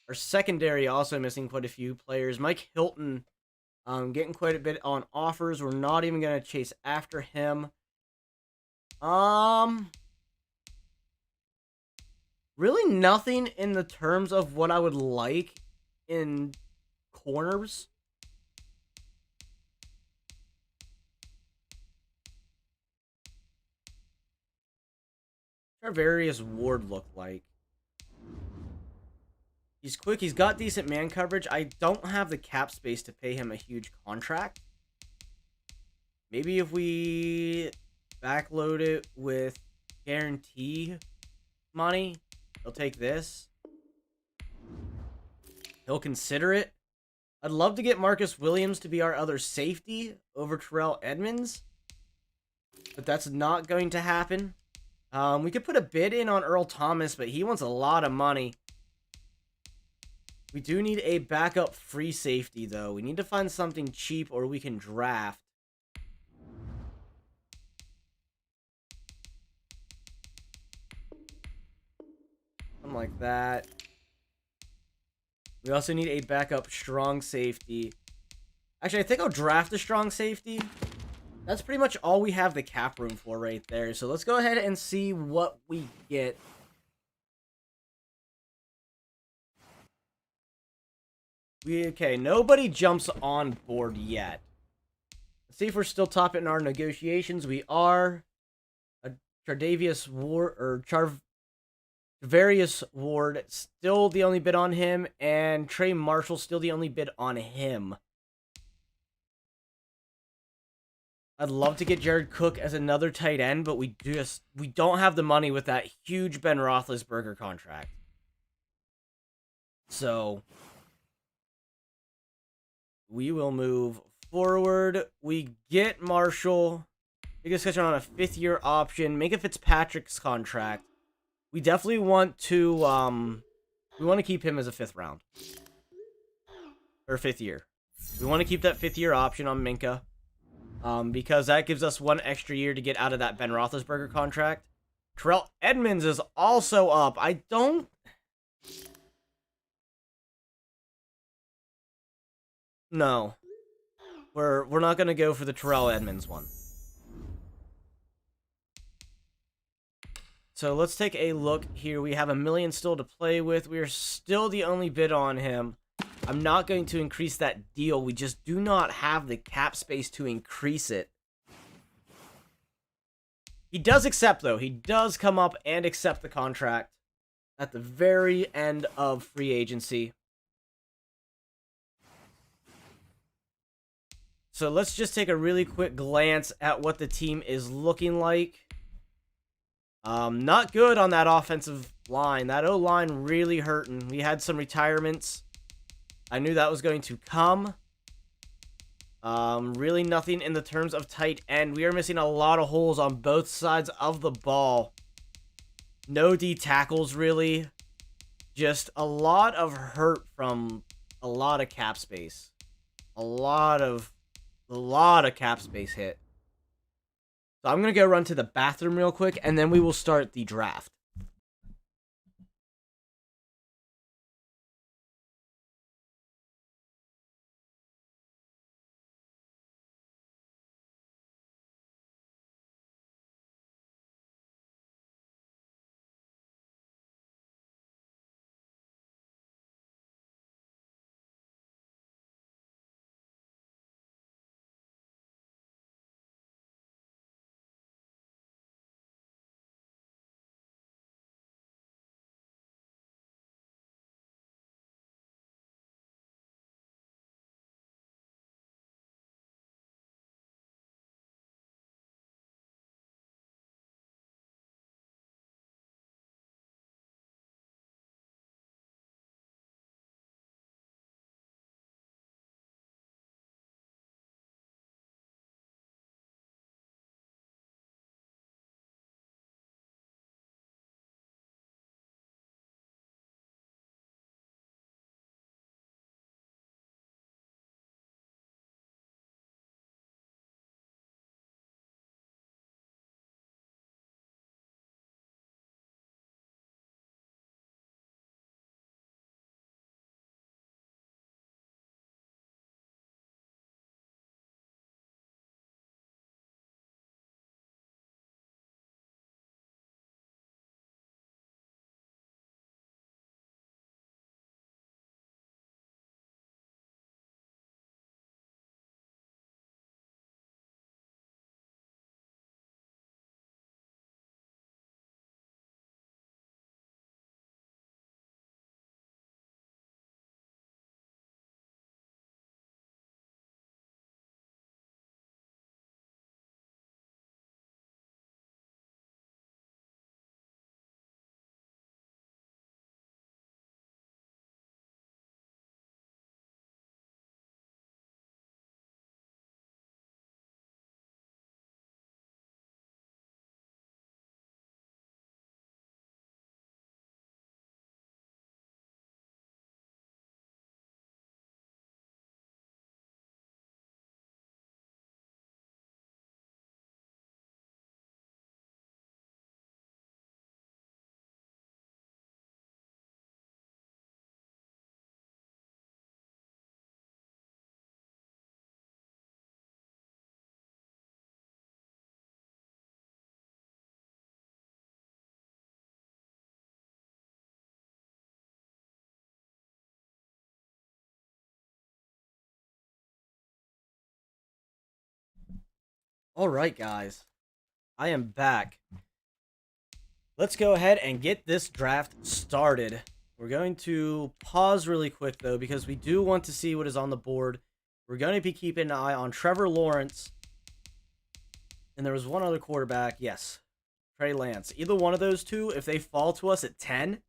Our secondary also missing quite a few players. Mike Hilton getting quite a bit on offers. We're not even going to chase after him. Really nothing in the terms of what I would like in corners. Tarvarius Ward look like? He's quick. He's got decent man coverage. I don't have the cap space to pay him a huge contract. Maybe if we backload it with guarantee money, he'll take this. He'll consider it. I'd love to get Marcus Williams to be our other safety over Terrell Edmonds, but that's not going to happen. We could put a bid in on Earl Thomas, but he wants a lot of money. We do need a backup free safety, though. We need to find something cheap or we can draft. Something like that. We also need a backup strong safety. Actually, I think I'll draft a strong safety. That's pretty much all we have the cap room for right there. So let's go ahead and see what we get. Okay, nobody jumps on board yet. Let's see if we're still top in our negotiations. We are. Charvarius Ward, still the only bid on him, and Trey Marshall, still the only bid on him. I'd love to get Jared Cook as another tight end, but we don't have the money with that huge Ben Roethlisberger contract. So we will move forward. We get Marshall. Big discussion on a 5th-year option. Make a Fitzpatrick's contract. We definitely want to keep him as a 5th round. Or 5th year. We want to keep that 5th-year option on Minkah. Because that gives us 1 extra year to get out of that Ben Roethlisberger contract. Terrell Edmonds is also up. No. We're not going to go for the Terrell Edmonds one. So let's take a look here. We have $1 million still to play with. We are still the only bid on him. I'm not going to increase that deal. We just do not have the cap space to increase it. He does accept, though. He does come up and accept the contract at the very end of free agency. So let's just take a really quick glance at what the team is looking like. Not good on that offensive line. That O-line really hurting. We had some retirements. I knew that was going to come. Really nothing in the terms of tight end. We are missing a lot of holes on both sides of the ball. No D tackles, really. Just a lot of hurt from a lot of cap space. A lot of cap space hit. So I'm going to go run to the bathroom real quick, and then we will start the draft. All right, guys. I am back. Let's go ahead and get this draft started. We're going to pause really quick, though, because we do want to see what is on the board. We're going to be keeping an eye on Trevor Lawrence. And there was one other quarterback. Yes, Trey Lance. Either one of those two, if they fall to us at 10,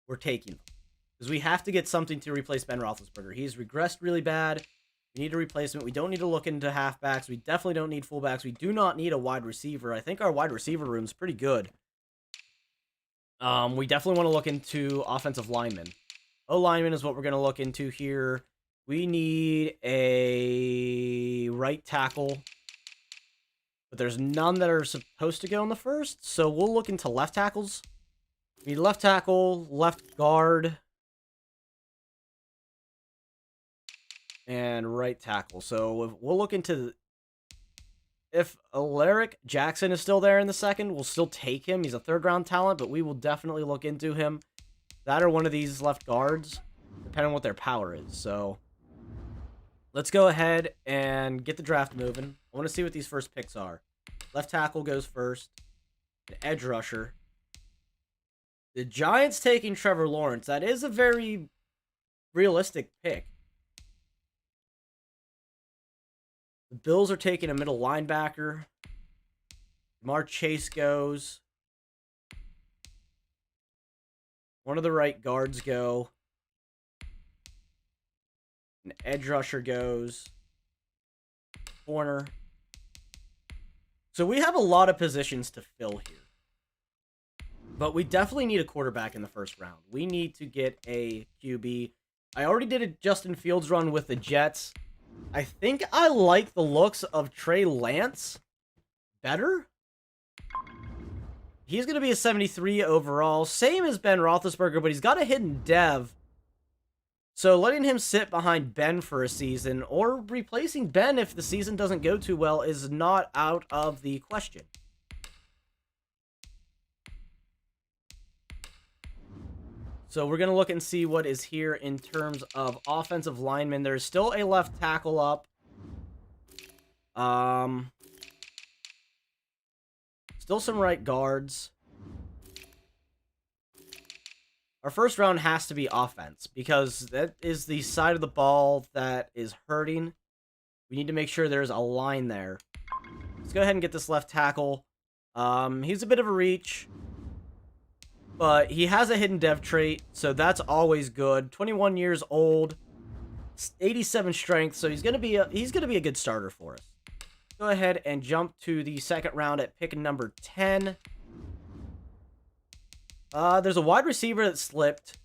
we're taking them. Because we have to get something to replace Ben Roethlisberger. He's regressed really bad. We need a replacement. We don't need to look into halfbacks. We definitely don't need fullbacks. We do not need a wide receiver. I think our wide receiver room's pretty good. We definitely want to look into offensive linemen. O-lineman is what we're going to look into here. We need a right tackle. But there's none that are supposed to go in the first. So we'll look into left tackles. We need left tackle, left guard, and right tackle. So we'll look into... If Alaric Jackson is still there in the second, we'll still take him. He's a third-round talent, but we will definitely look into him. That or one of these left guards, depending on what their power is. So let's go ahead and get the draft moving. I want to see what these first picks are. Left tackle goes first. An edge rusher. The Giants taking Trevor Lawrence. That is a very realistic pick. The Bills are taking a middle linebacker. Jamar Chase goes. One of the right guards go. An edge rusher goes. Corner. So we have a lot of positions to fill here. But we definitely need a quarterback in the first round. We need to get a QB. I already did a Justin Fields run with the Jets. I think I like the looks of Trey Lance better. He's going to be a 73 overall. Same as Ben Roethlisberger, but he's got a hidden dev. So letting him sit behind Ben for a season, or replacing Ben if the season doesn't go too well, is not out of the question. So we're going to look and see what is here in terms of offensive linemen. There's still a left tackle up. Still some right guards. Our first round has to be offense, because that is the side of the ball that is hurting. We need to make sure there's a line there. Let's go ahead and get this left tackle. He's a bit of a reach, but he has a hidden dev trait, so that's always good. 21 years old, 87 strength, so he's gonna be a good starter for us. Go ahead and jump to the second round at pick number 10. There's a wide receiver that slipped,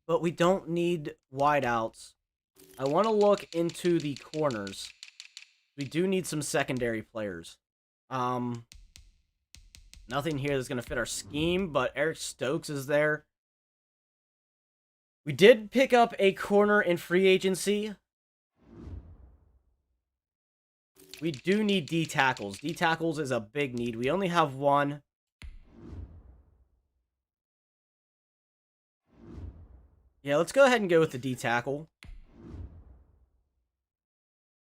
but we don't need wideouts. I want to look into the corners. We do need some secondary players. Nothing here that's going to fit our scheme, but Eric Stokes is there. We did pick up a corner in free agency. We do need D tackles. D tackles is a big need. We only have one. Yeah, let's go ahead and go with the D tackle.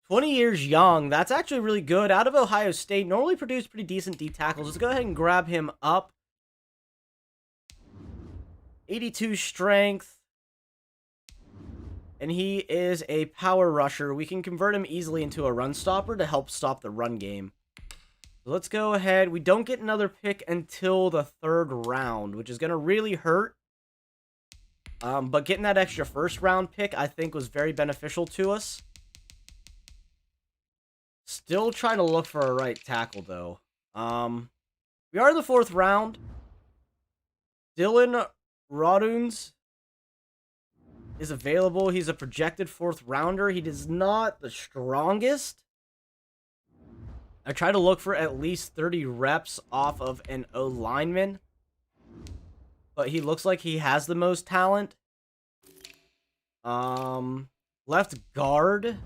20 years young. That's actually really good. Out of Ohio State. Normally produce pretty decent D tackles. Let's go ahead and grab him up. 82 strength. And he is a power rusher. We can convert him easily into a run stopper to help stop the run game. So let's go ahead. We don't get another pick until the third round, which is going to really hurt. But getting that extra first round pick, I think, was very beneficial to us. Still trying to look for a right tackle, though. We are in the fourth round. Dylan Roduns is available. He's a projected fourth rounder. He is not the strongest. I try to look for at least 30 reps off of an O-lineman. But he looks like he has the most talent. Left guard.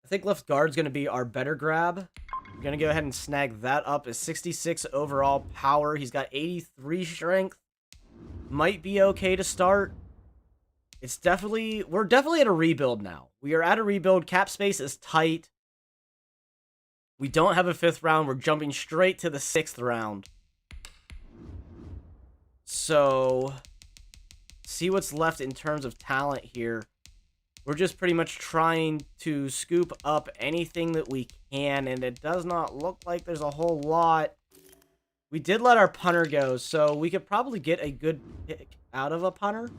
I think left guard's going to be our better grab. We're going to go ahead and snag that up as 66 overall power. He's got 83 strength. Might be okay to start. We're definitely at a rebuild now. We are at a rebuild. Cap space is tight. We don't have a 5th round. We're jumping straight to the 6th round. So, see what's left in terms of talent here. We're just pretty much trying to scoop up anything that we can, and it does not look like there's a whole lot. We did let our punter go, so we could probably get a good pick out of a punter.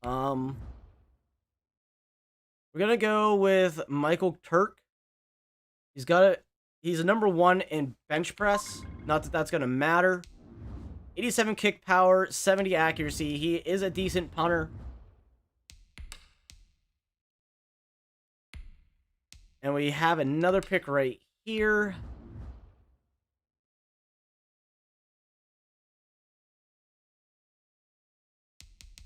We're gonna go with Michael Turk. He's a number 1 in bench press. Not that that's gonna matter. 87 kick power, 70 accuracy. He is a decent punter. And we have another pick right here.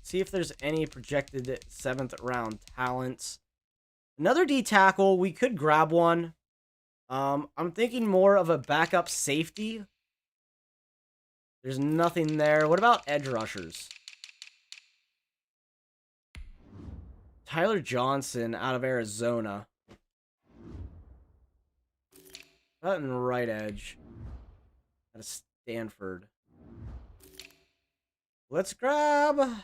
See if there's any projected 7th round talents. Another D tackle. We could grab one. I'm thinking more of a backup safety. There's nothing there. What about edge rushers? Tyler Johnson out of Arizona. Button right edge. Out of Stanford. Let's grab...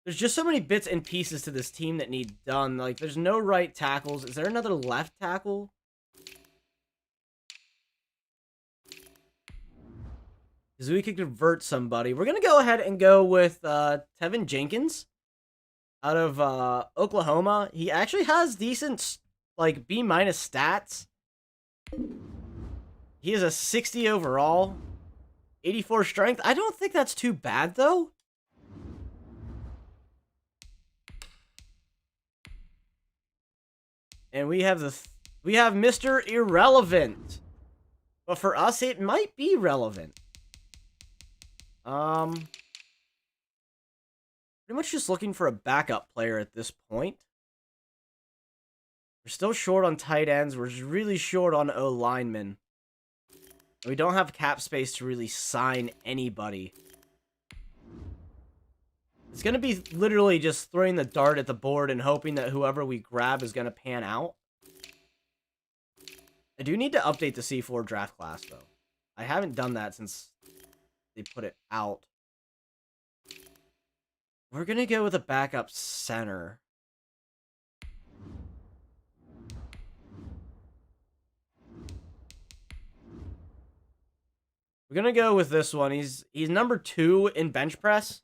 There's just so many bits and pieces to this team that need done. Like, there's no right tackles. Is there another left tackle? Because we could convert somebody. We're going to go ahead and go with Tevin Jenkins out of Oklahoma. He actually has decent, like, B- stats. He is a 60 overall. 84 strength. I don't think that's too bad, though. And we have Mr. Irrelevant. But for us, it might be relevant. Pretty much just looking for a backup player at this point. We're still short on tight ends. We're really short on O-linemen. We don't have cap space to really sign anybody. It's going to be literally just throwing the dart at the board and hoping that whoever we grab is going to pan out. I do need to update the C4 draft class, though. I haven't done that since they put it out. We're going to go with a backup center. We're going to go with this one. He's number 2 in bench press.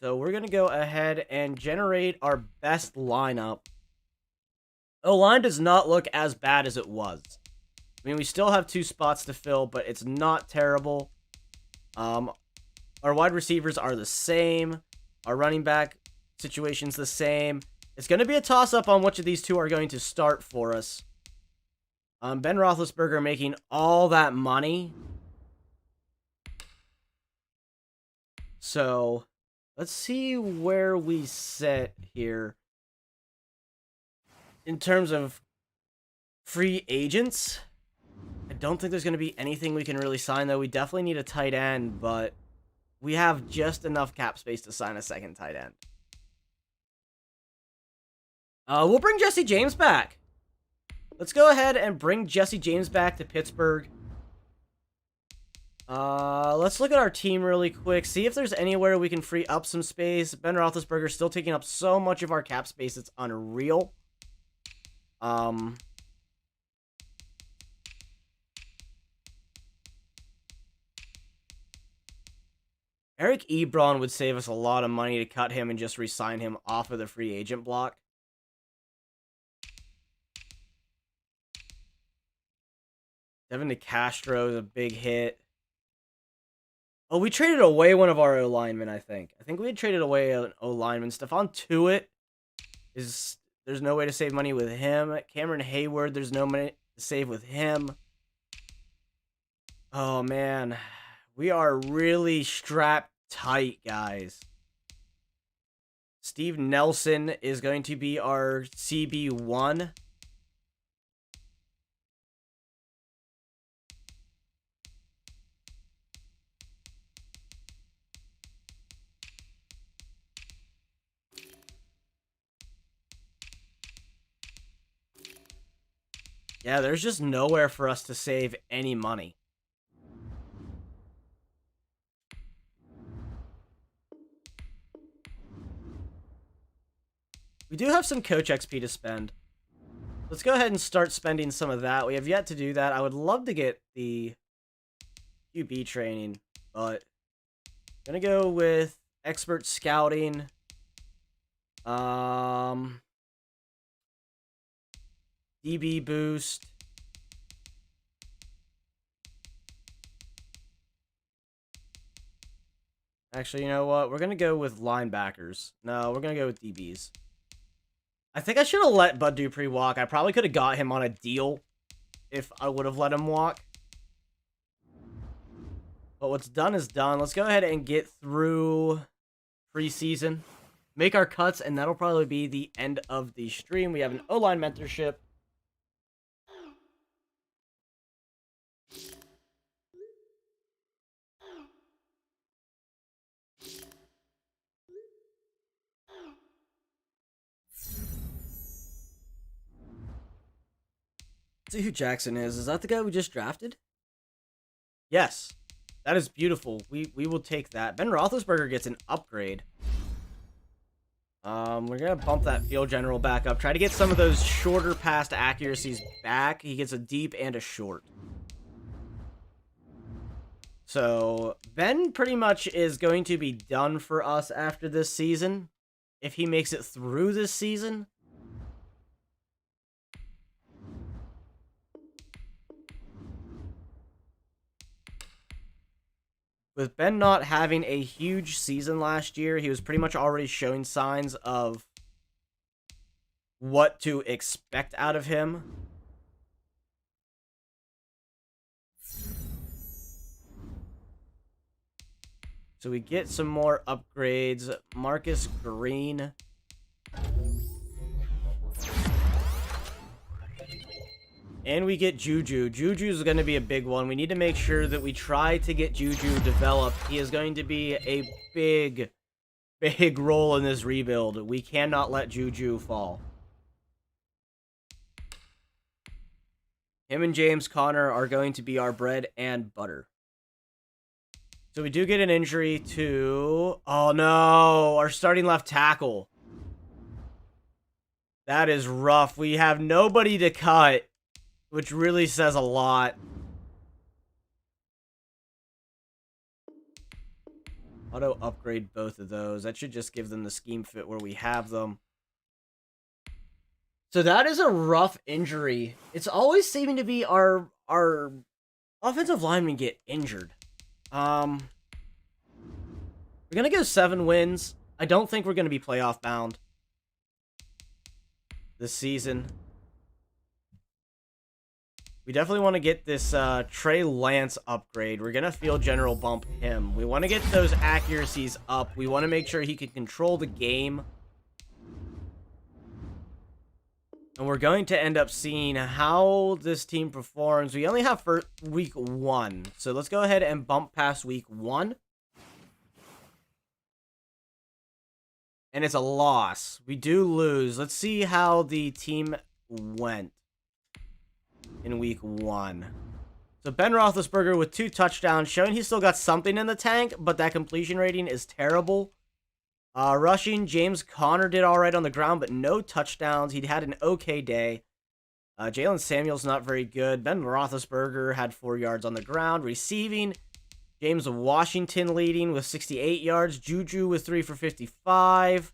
So we're going to go ahead and generate our best lineup. O-line does not look as bad as it was. I mean, we still have 2 spots to fill, but it's not terrible. Our wide receivers are the same. Our running back situation's the same. It's going to be a toss-up on which of these 2 are going to start for us. Ben Roethlisberger making all that money. So... let's see where we sit here in terms of free agents. I don't think there's going to be anything we can really sign, though. We definitely need a tight end, but we have just enough cap space to sign a second tight end. We'll bring Jesse James back. Let's go ahead and bring Jesse James back to Pittsburgh. Let's look at our team really quick. See if there's anywhere we can free up some space. Ben Roethlisberger's still taking up so much of our cap space. It's unreal. Eric Ebron would save us a lot of money to cut him and just re-sign him off of the free agent block. Devin DeCastro is a big hit. Oh, we traded away one of our O-linemen, I think. I think we had traded away an O-lineman. Stephon Tuitt is... there's no way to save money with him. Cameron Hayward, there's no money to save with him. Oh, man. We are really strapped tight, guys. Steve Nelson is going to be our CB1. Yeah, there's just nowhere for us to save any money. We do have some coach XP to spend. Let's go ahead and start spending some of that. We have yet to do that. I would love to get the QB training, but I'm gonna go with expert scouting. DB boost. Actually, you know what? We're gonna go with linebackers. No, we're gonna go with DBs. I think I should have let Bud Dupree walk. I probably could have got him on a deal if I would have let him walk. But what's done is done. Let's go ahead and get through preseason. Make our cuts, and that'll probably be the end of the stream. We have an O-line mentorship. See who Jackson is. Is that the guy we just drafted? Yes. That is beautiful. We will take that. Ben Roethlisberger gets an upgrade. We're going to bump that field general back up. Try to get some of those shorter pass accuracies back. He gets a deep and a short. So, Ben pretty much is going to be done for us after this season. If he makes it through this season. With Ben not having a huge season last year, he was pretty much already showing signs of what to expect out of him. So we get some more upgrades. Marcus Green. And we get Juju. Juju's going to be a big one. We need to make sure that we try to get Juju developed. He is going to be a big role in this rebuild. We cannot let Juju fall. Him and James Conner are going to be our bread and butter. So we do get an injury to... Oh no, our starting left tackle. That is rough. We have nobody to cut. Which really says a lot. Auto upgrade both of those. That should just give them the scheme fit where we have them. So that is a rough injury. It's always seeming to be our offensive linemen get injured. We're going to go 7 wins. I don't think we're going to be playoff bound this season. We definitely want to get this Trey Lance upgrade. We're going to field general bump him. We want to get those accuracies up. We want to make sure he can control the game. And we're going to end up seeing how this team performs. We only have for week 1. So let's go ahead and bump past week 1. And it's a loss. We do lose. Let's see how the team went in week 1. So Ben Roethlisberger with 2 touchdowns, showing he's still got something in the tank, but that completion rating is terrible. Rushing, James Conner did all right on the ground, but no touchdowns. He had an okay day. Jalen Samuels not very good. Ben Roethlisberger had 4 yards on the ground. Receiving, James Washington leading with 68 yards. Juju with 3 for 55.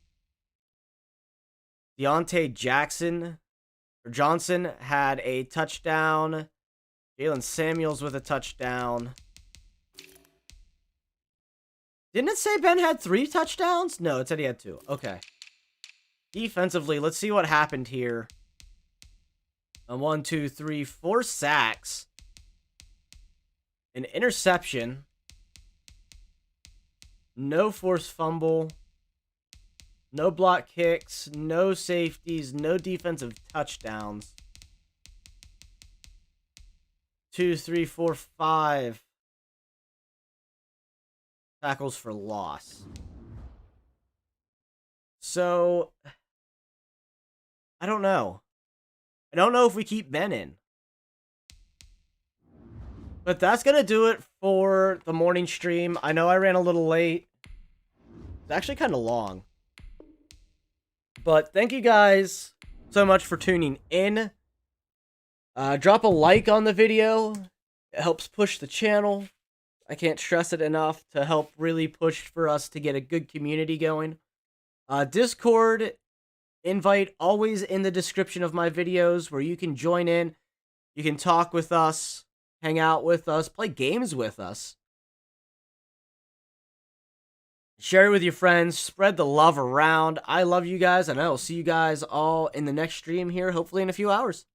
Deontay Johnson had a touchdown. Jalen Samuels with a touchdown. Didn't it say Ben had 3 touchdowns? No, it said he had 2. Okay. Defensively, let's see what happened here. 1, 2, 3, 4 sacks. An interception. No forced fumble. No block kicks, no safeties, no defensive touchdowns. 2, 3, 4, 5 tackles for loss. So, I don't know. I don't know if we keep Ben in. But that's going to do it for the morning stream. I know I ran a little late. It's actually kind of long. But thank you guys so much for tuning in. Drop a like on the video. It helps push the channel. I can't stress it enough to help really push for us to get a good community going. Discord invite always in the description of my videos where you can join in. You can talk with us, hang out with us, play games with us. Share it with your friends. Spread the love around. I love you guys, and I will see you guys all in the next stream here, hopefully in a few hours.